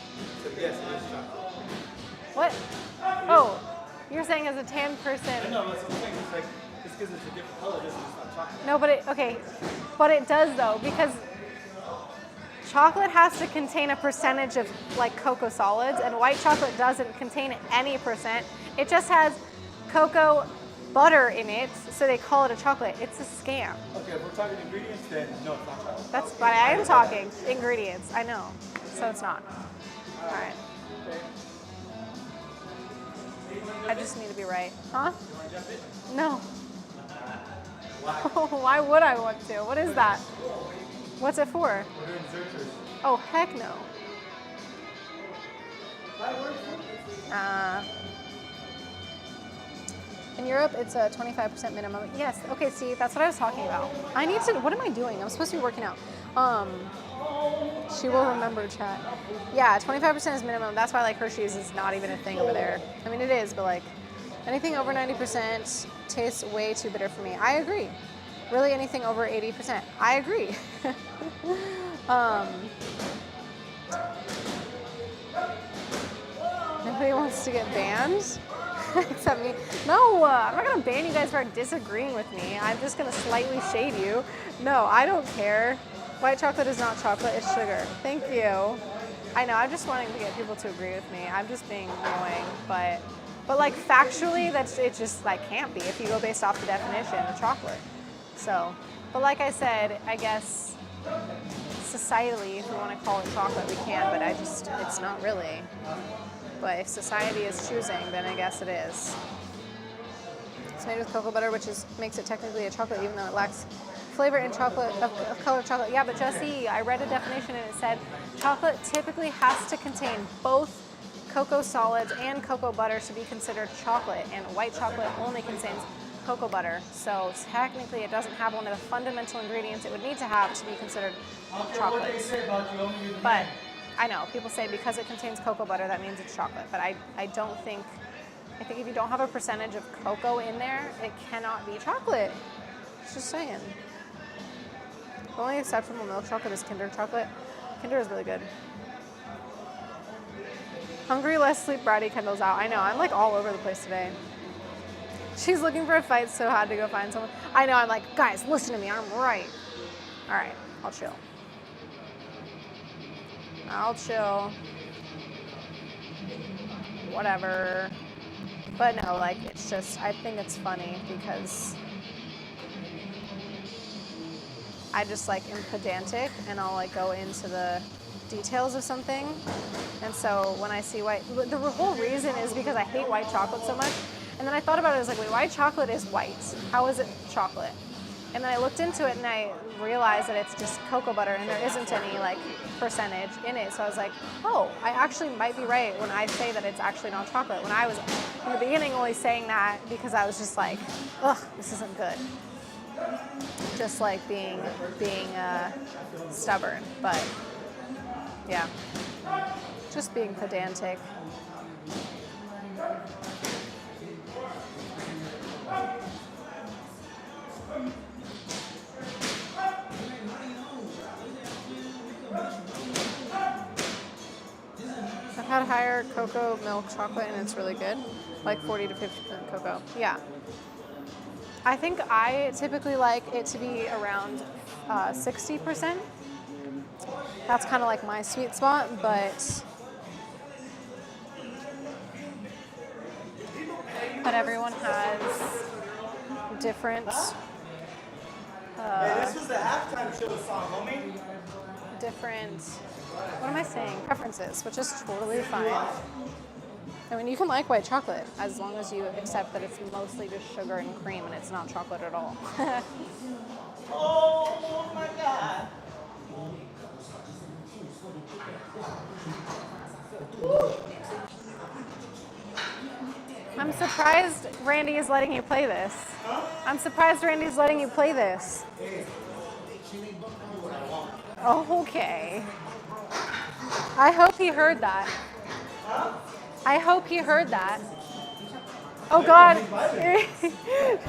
Yes, it is chocolate. What? Oh, you're saying as a tan person. No, that's what I'm saying. It's like, just because it's a different color doesn't mean it's not chocolate. No, but it does though, because chocolate has to contain a percentage of like cocoa solids, and white chocolate doesn't contain any percent. It just has cocoa butter in it, so they call it a chocolate. It's a scam. Okay, if we're talking ingredients, then no, it's not chocolate. That's what I am talking. Ingredients, I know. So it's not. All right. I just need to be right. Huh? You want to jump in? No. Why? Why would I want to? What is that? What's it for? We're doing searches. Oh, heck no. In Europe, it's a 25% minimum. Yes, okay, see, that's what I was talking about. I need to, what am I doing? I'm supposed to be working out. She will remember, chat. Yeah, 25% is minimum. That's why like Hershey's is not even a thing over there. I mean, it is, but like anything over 90% tastes way too bitter for me. I agree. Really, anything over 80%. I agree. Nobody wants to get banned except me. No, I'm not gonna ban you guys for disagreeing with me. I'm just gonna slightly shade you. No, I don't care. White chocolate is not chocolate, it's sugar. Thank you. I know, I'm just wanting to get people to agree with me. I'm just being annoying, but like factually, it just like can't be if you go based off the definition of chocolate. So, but like I said, I guess societally, if we want to call it chocolate, we can, but it's not really. But if society is choosing, then I guess it is. It's made with cocoa butter, which makes it technically a chocolate, even though it lacks flavor and chocolate of colored chocolate. Yeah, but Jesse, I read a definition and it said chocolate typically has to contain both cocoa solids and cocoa butter to be considered chocolate, and white chocolate only contains cocoa butter. So technically it doesn't have one of the fundamental ingredients it would need to have to be considered chocolate. But I know, people say because it contains cocoa butter, that means it's chocolate. But I don't think, I think if you don't have a percentage of cocoa in there, it cannot be chocolate. Just saying. The only acceptable milk chocolate is Kinder chocolate. Kinder is really good. Hungry, less sleep, bratty, Kendall's out. I know, I'm like all over the place today. She's looking for a fight, so had to go find someone. I know, I'm like, guys, listen to me, I'm right. All right, I'll chill. I'll chill. Whatever. But no, like, it's just, I think it's funny because I just like am pedantic and I'll like go into the details of something. And so when I see white, the whole reason is because I hate white chocolate so much. And then I thought about it, I was like, wait, white chocolate is white. How is it chocolate? And then I looked into it and I realized that it's just cocoa butter and there isn't any like percentage in it. So I was like, oh, I actually might be right when I say that it's actually not chocolate. When I was in the beginning only saying that because I was just like, ugh, this isn't good. Just like being stubborn, but yeah, just being pedantic. I've had higher cocoa milk chocolate and it's really good, like 40 to 50% cocoa. Yeah. I think I typically like it to be around 60%. That's kind of like my sweet spot, but everyone has different. Hey, this was the halftime show song, homie. Different. What am I saying? Preferences, which is totally fine. I mean, you can like white chocolate as long as you accept that it's mostly just sugar and cream and it's not chocolate at all. Oh my God. I'm surprised Randy is letting you play this. Huh? I'm surprised Randy's letting you play this. Okay. I hope he heard that. I hope he heard that. Oh God.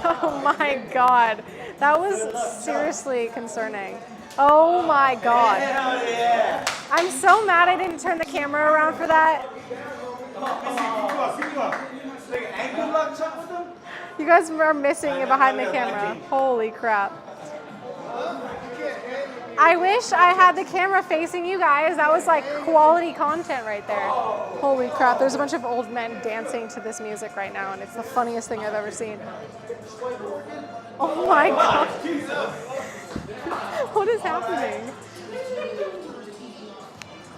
Oh my God. That was seriously concerning. Oh my God. Hell yeah. I'm so mad I didn't turn the camera around for that. Pick you up. Like ankle lock chuck with them? You guys are missing it behind the camera. Holy crap. I wish I had the camera facing you guys. That was like quality content right there. Holy crap, there's a bunch of old men dancing to this music right now, and it's the funniest thing I've ever seen. Oh my God. What is happening?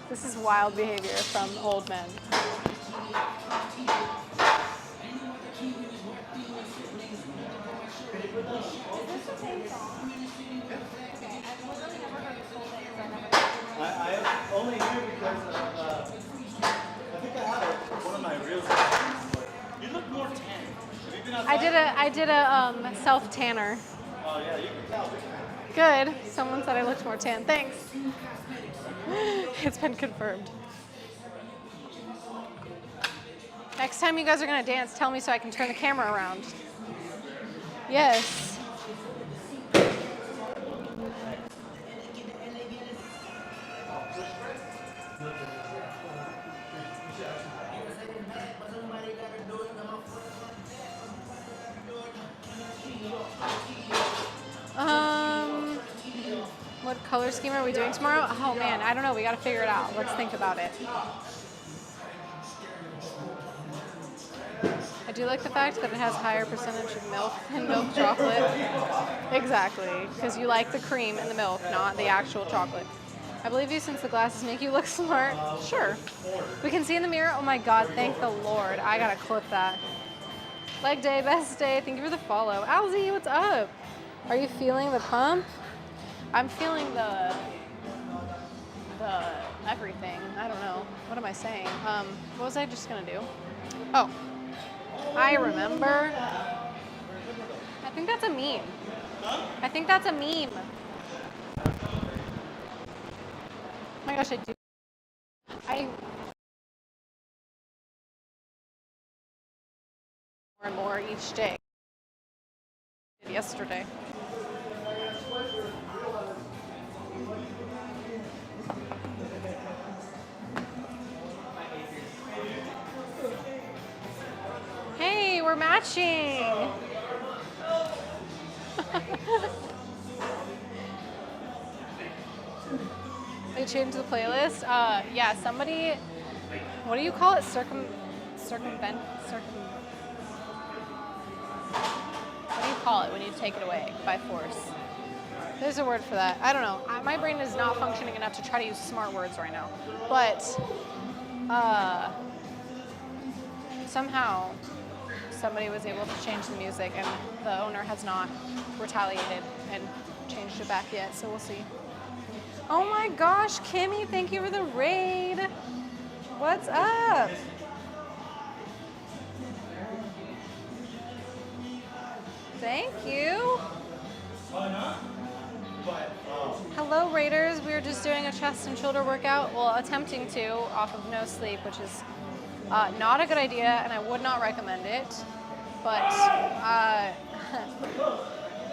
This is wild behavior from old men. I only here because I think I have one of my reels. You look more tan. Have you been outside? I did a self tanner. Oh yeah, you can tell. Good. Someone said I looked more tan. Thanks. It's been confirmed. Next time you guys are gonna dance, tell me so I can turn the camera around. Yes. What color scheme are we doing tomorrow? Oh man, I don't know. We gotta figure it out. Let's think about it. I do like the fact that it has higher percentage of milk than milk chocolate. Exactly, because you like the cream in the milk, not the actual chocolate. I believe you since the glasses make you look smart. Sure. We can see in the mirror. Oh my God, thank the Lord. I gotta clip that. Leg day, best day. Thank you for the follow. Alzie, what's up? Are you feeling the pump? I'm feeling the everything. I don't know. What am I saying? What was I just gonna do? Oh, I remember. I think that's a meme. I think that's a meme. Oh my gosh, I do. More and more each day. Yesterday. Hey, we're matching. Are you tuned to the playlist? Yeah, somebody, what do you call it? Circumvent? What do you call it when you take it away by force? There's a word for that. I don't know. My brain is not functioning enough to try to use smart words right now. But somehow somebody was able to change the music, and the owner has not retaliated and changed it back yet, so we'll see. Oh my gosh, Kimmy, thank you for the raid. What's up? Thank you. Hello, Raiders. We were just doing a chest and shoulder workout. Well, attempting to, off of no sleep, which is not a good idea, and I would not recommend it. But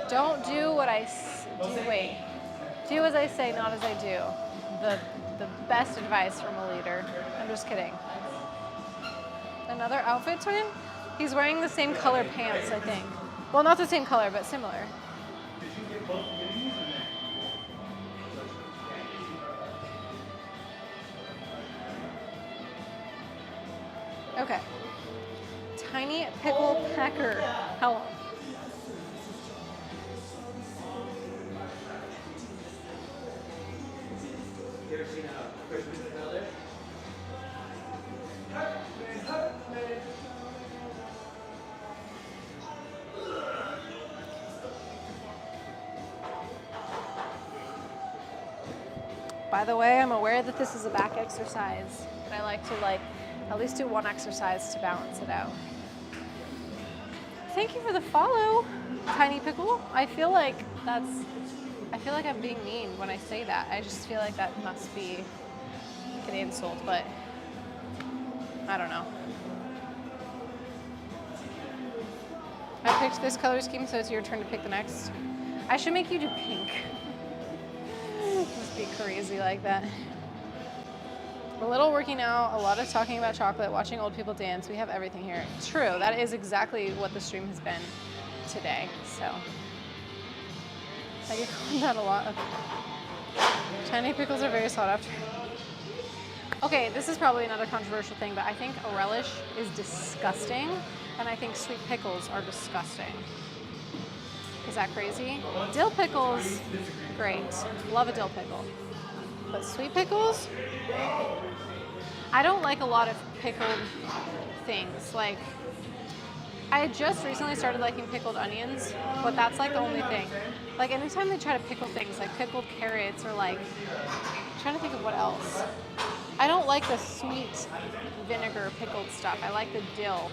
don't do what I do. Wait. Do as I say, not as I do. The best advice from a leader. I'm just kidding. Another outfit twin? He's wearing the same color pants, I think. Well, not the same color, but similar. Okay. Tiny pickle pecker. How long? You ever seen a Christmas trailer? By the way, I'm aware that this is a back exercise, but I like to at least do one exercise to balance it out. Thank you for the follow, Tiny Pickle. I feel like I'm being mean when I say that. I just feel like that must be an insult, but I don't know. I picked this color scheme, so it's your turn to pick the next. I should make you do pink. Just be crazy like that. A little working out, a lot of talking about chocolate, watching old people dance. We have everything here. True, that is exactly what the stream has been today, so. I get called that a lot. Tiny pickles are very sought after. Okay, this is probably not a controversial thing, but I think a relish is disgusting, and I think sweet pickles are disgusting. Is that crazy? Dill pickles, great. Love a dill pickle. But sweet pickles? I don't like a lot of pickled things. Like, I just recently started liking pickled onions, but that's like the only thing. Like, anytime they try to pickle things, like pickled carrots or like, I'm trying to think of what else. I don't like the sweet vinegar pickled stuff. I like the dill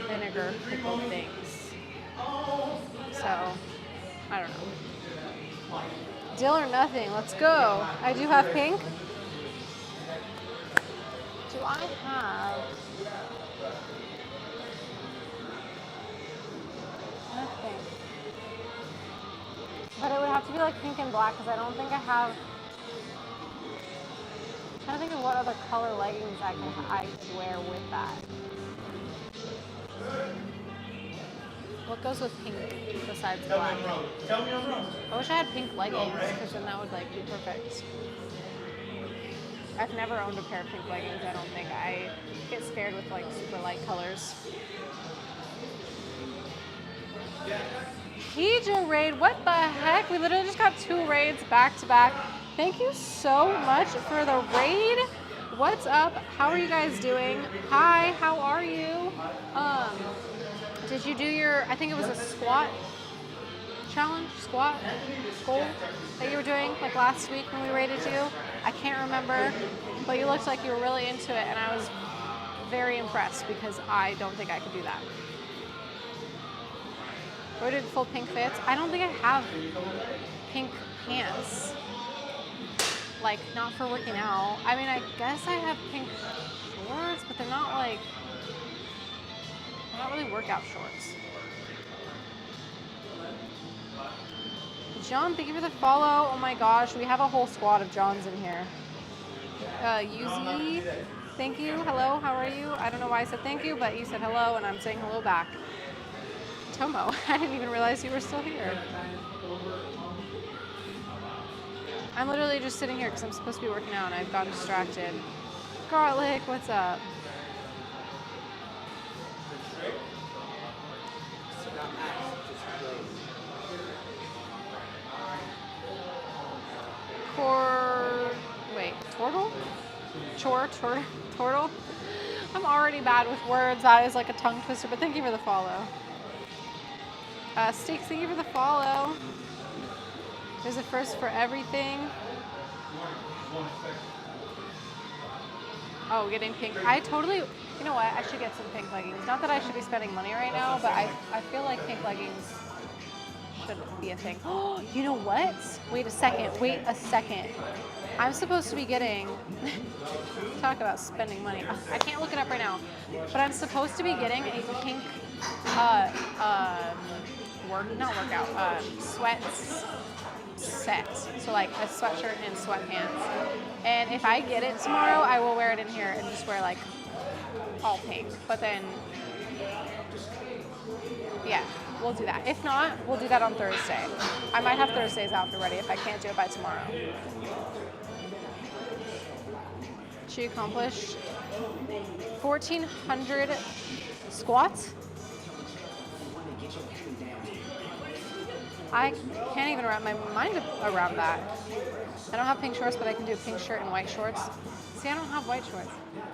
vinegar pickled things. So, I don't know. Dill or nothing, let's go. I do have pink. Do I have nothing? But it would have to be like pink and black because I don't think I have. I'm trying to think of what other color leggings I could wear with that. What goes with pink besides black? Tell me I'm wrong. I wish I had pink leggings because then that would like be perfect. I've never owned a pair of pink leggings, I don't think. I get scared with like super light colors. PJ raid, what the heck? We literally just got 2 raids back to back. Thank you so much for the raid. What's up? How are you guys doing? Hi, how are you? Did you do your, I think it was a squat challenge, squat goal that you were doing like last week when we rated you? I can't remember, but you looked like you were really into it, and I was very impressed because I don't think I could do that. Where did full pink fits? I don't think I have pink pants. Like, not for working out. I mean, I guess I have pink shorts, but they're not like, they're not really workout shorts. John, thank you for the follow. Oh my gosh, we have a whole squad of Johns in here. Yuzi, thank you. Hello, how are you? I don't know why I said thank you, but you said hello, and I'm saying hello back. Tomo, I didn't even realize you were still here. I'm literally just sitting here because I'm supposed to be working out and I've got distracted. Garlic, what's up? Turtle. I'm already bad with words. That is like a tongue twister, but thank you for the follow. Steaks, thank you for the follow. There's a first for everything. Oh, getting pink. You know what? I should get some pink leggings. Not that I should be spending money right now, but I feel like pink leggings should be a thing. Oh, you know what? Wait a second. I'm supposed to be getting, talk about spending money. I can't look it up right now, but I'm supposed to be getting a pink, sweats set. So like a sweatshirt and sweatpants. And if I get it tomorrow, I will wear it in here and just wear like all pink. But then, yeah, we'll do that. If not, we'll do that on Thursday. I might have Thursday's outfit ready if I can't do it by tomorrow. She accomplished 1,400 squats. I can't even wrap my mind around that. I don't have pink shorts, but I can do a pink shirt and white shorts. See, I don't have white shorts.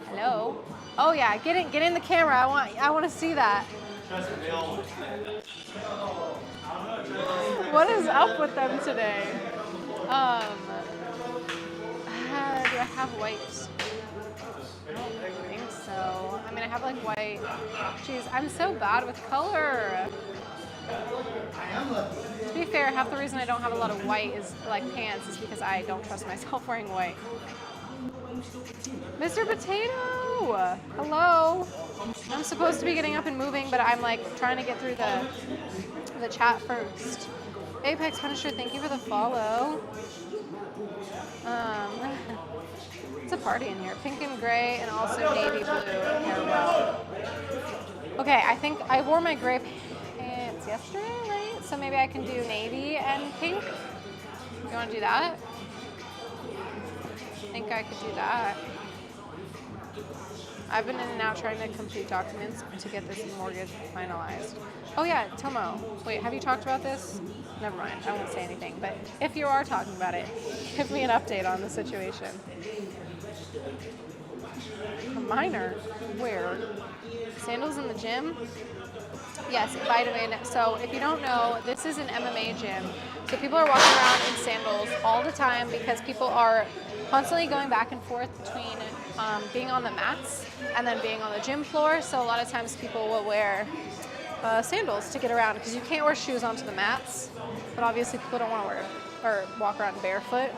Hello? Oh yeah, get in the camera. I want to see that. What is up with them today? Do I have white? I don't think so. I mean, I have like white. Jeez, I'm so bad with color. To be fair, half the reason I don't have a lot of white is like pants is because I don't trust myself wearing white. Mr. Potato! Hello! I'm supposed to be getting up and moving, but I'm like trying to get through the chat first. Apex Punisher, thank you for the follow. It's a party in here. Pink and gray and also navy blue hair well. Okay, I think I wore my gray pants yesterday, right? So maybe I can do navy and pink. You want to do that? I think I could do that. I've been in and out trying to complete documents to get this mortgage finalized. Oh yeah, Tomo. Wait, have you talked about this? Never mind, I won't say anything. But if you are talking about it, give me an update on the situation. A minor? Where? Sandals in the gym? Yes, vitamin. So if you don't know, this is an MMA gym. So people are walking around in sandals all the time because people are constantly going back and forth between being on the mats and then being on the gym floor. So a lot of times people will wear sandals to get around because you can't wear shoes onto the mats. But obviously people don't want to wear or walk around barefoot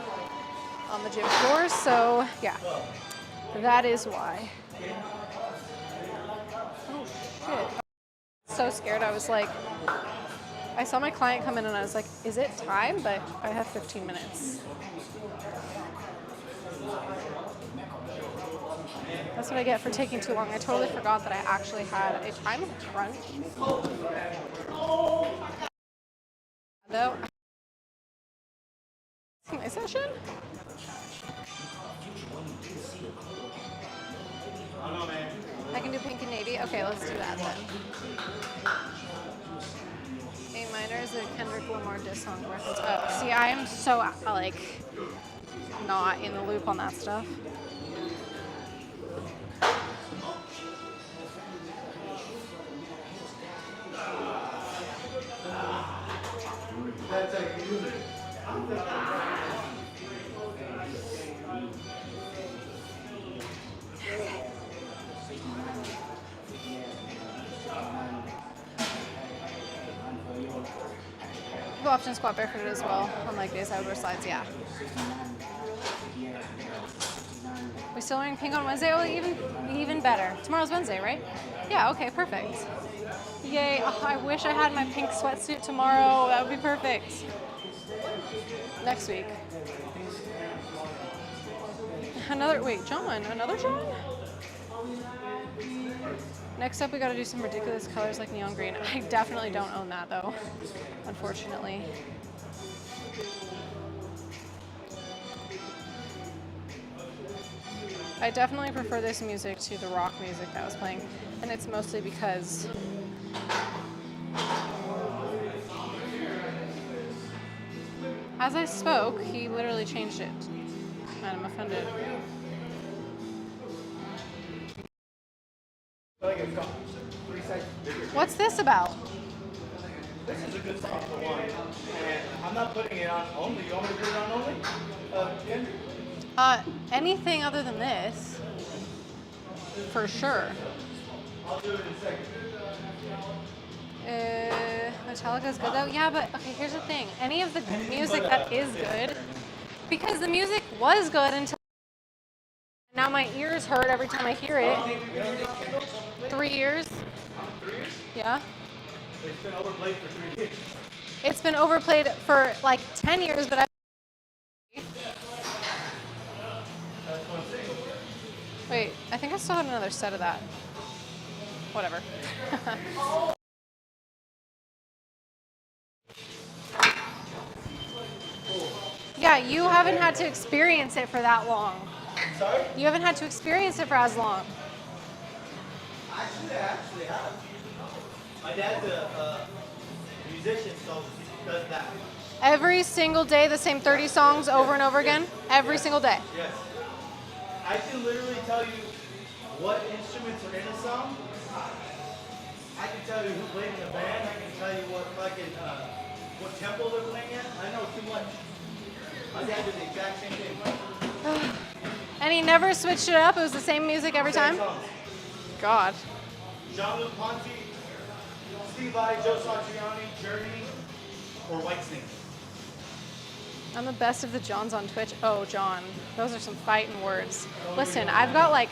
on the gym floor. So yeah, that is why. Oh shit. So scared. I was like, I saw my client come in and I was like, is it time? But I have 15 minutes. That's what I get for taking too long. I totally forgot that I actually had a time crunch. Though, my session? I can do pink and navy. Okay, let's do that then. A minor is a Kendrick Lamar diss song reference. Oh, see, I am so like not in the loop on that stuff. People often squat barefooted as well. On leg days, I would wear slides, yeah. We still wearing pink on Wednesday? Oh, even better. Tomorrow's Wednesday, right? Yeah, okay, perfect. Yay, oh, I wish I had my pink sweatsuit tomorrow. That would be perfect. Next week. Another John? Next up, we gotta do some ridiculous colors like neon green. I definitely don't own that though, unfortunately. I definitely prefer this music to the rock music that was playing, and it's mostly because as I spoke, he literally changed it, and I'm offended. What's this about? This is a good song for one. And I'm not putting it on only. You want me to put it on only? Kendrick? Anything other than this, for sure. I'll do it in a second. Metallica's good though. Yeah, but okay, here's the thing. Any of the music that is good, because the music was good until now my ears hurt every time I hear it. 3 years? 3 years? Yeah. It's been overplayed for 3 years. It's been overplayed for like 10 years, but wait, I think I still had another set of that. Whatever. Yeah, you haven't had to experience it for that long. Sorry? You haven't had to experience it for as long. Actually, I actually have. My dad's a musician, so he does that. Every single day, the same 30 songs over and over again? Every single day? Yes. I can literally tell you what instruments are in a song. I can tell you who played in the band. I can tell you what fucking what tempo they're playing at. I know too much. My dad did the exact same thing. And he never switched it up? It was the same music every time? Songs. God. Jean-Luc Ponty, Steve Vai, Joe Satriani, Journey, or Whitesnake. I'm the best of the Johns on Twitch. Oh, John. Those are some fighting words. Listen, I've got like...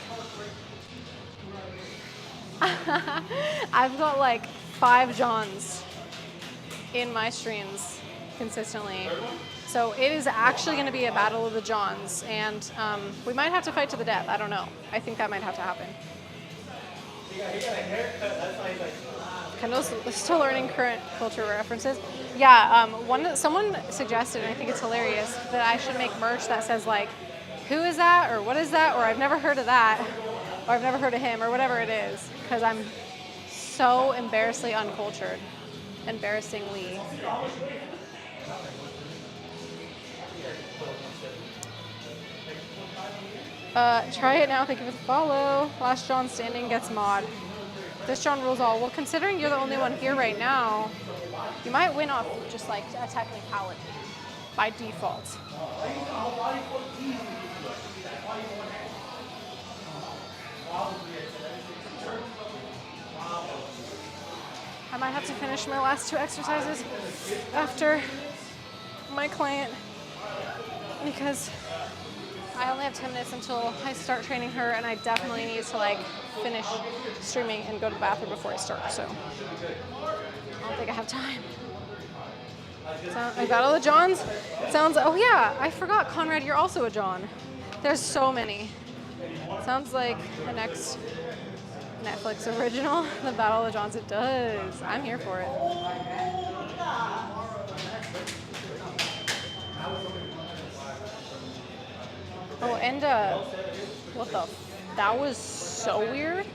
I've got like 5 Johns in my streams consistently. So it is actually going to be a battle of the Johns, and we might have to fight to the death. I don't know. I think that might have to happen. He got a haircut. That's why he's like... Kendall's still learning current culture references. Yeah, someone suggested, and I think it's hilarious, that I should make merch that says like, who is that, or what is that, or I've never heard of that, or I've never heard of him, or whatever it is, because I'm so embarrassingly uncultured. Embarrassingly. Try it now, thank you for the follow. Last John standing gets mod. This John rules all. Well, considering you're the only one here right now, you might win off just like a technicality by default. I might have to finish my last 2 exercises after my client because I only have 10 minutes until I start training her, and I definitely need to like finish streaming and go to the bathroom before I start, so I don't think I have time. So I got all the Johns. Sounds, oh yeah, I forgot, Conrad, you're also a John. There's so many. Sounds like the next Netflix original, The Battle of the Johns. It does. I'm here for it. Oh, and what the? That was so weird.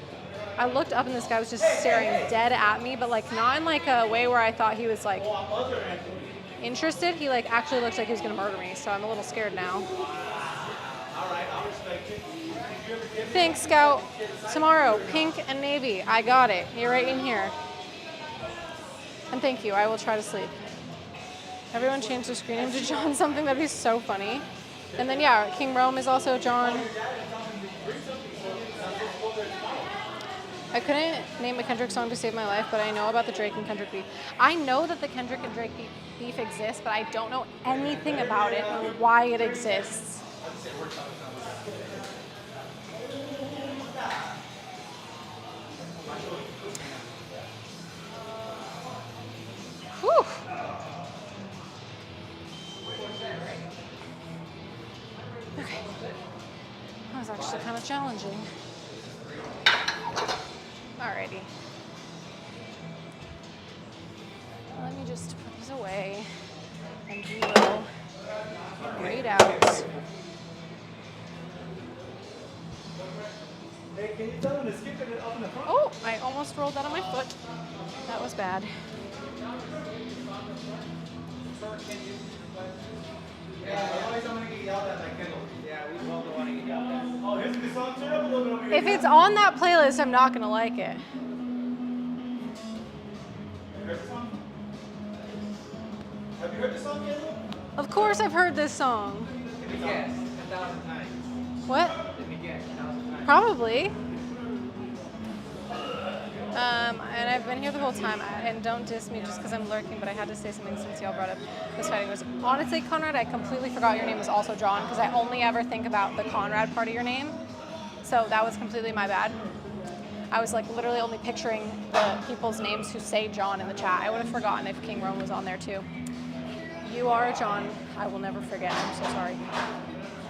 I looked up and this guy was just staring dead at me, but like not in like a way where I thought he was like interested. He like actually looks like he was gonna murder me, so I'm a little scared now. Thanks, Scout. Tomorrow, pink and navy. I got it. You're right in here. And thank you. I will try to sleep. Everyone change their screen name to John something. That'd be so funny. And then, yeah, King Rome is also John. I couldn't name a Kendrick song to save my life, but I know about the Drake and Kendrick beef. I know that the Kendrick and Drake beef exists, but I don't know anything about it or why it exists. Whew. Okay. That was actually kind of challenging. Alrighty. Let me just put these away and we will read out. Hey, can you tell them to skip it up in the front? Oh, I almost rolled that on my foot. That was bad. If it's on that playlist, I'm not gonna like it. Have you heard this song, Caleb? Of course I've heard this song. Let me guess. 10,000 times. What? Let me guess. 10,000 times. Probably. And I've been here the whole time, and don't diss me just because I'm lurking, but I had to say something since y'all brought up this fighting. Honestly, Conrad, I completely forgot your name was also John, because I only ever think about the Conrad part of your name. So that was completely my bad. I was like literally only picturing the people's names who say John in the chat. I would have forgotten if King Rome was on there too. You are John. I will never forget. I'm so sorry.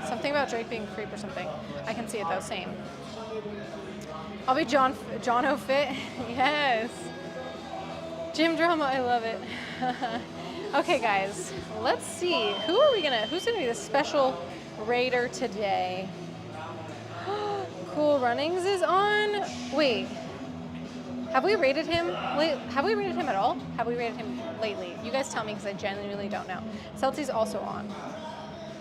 Something about Drake being creep or something. I can see it though, same. I'll be John O'Fit. Yes. Gym drama, I love it. Okay, guys, let's see. Who's gonna be the special raider today? Cool Runnings is on. Wait, have we rated him? Have we rated him at all? Have we rated him lately? You guys tell me because I genuinely don't know. Celti's also on.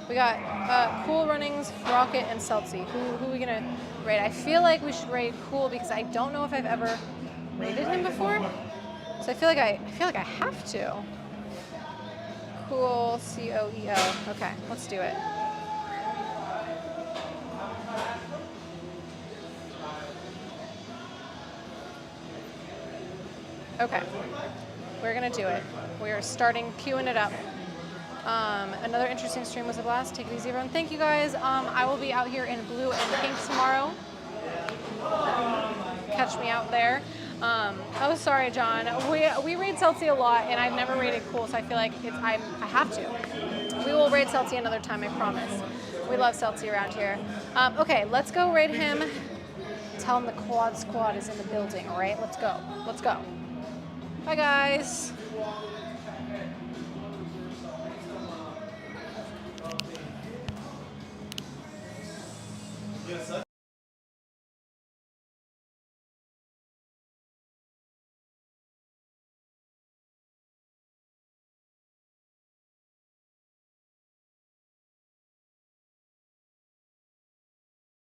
We got Cool Runnings, Rocket, and Celti. Who are we gonna rate? I feel like we should rate Cool because I don't know if I've ever rated him before. So I feel like I have to. Cool, COEO. Okay, let's do it. Okay, we're gonna do it. We are starting queuing it up. Another interesting stream was a blast. Take it easy, everyone. Thank you, guys. I will be out here in blue and pink tomorrow. Catch me out there. Oh, sorry, John. We raid Celti a lot, and I've never rated Cool, so I feel like I have to. We will raid Celti another time, I promise. We love Celti around here. Okay, let's go raid him. Tell him the Quad Squad is in the building, all right? Let's go. Let's go. Bye, guys. Yes, sir.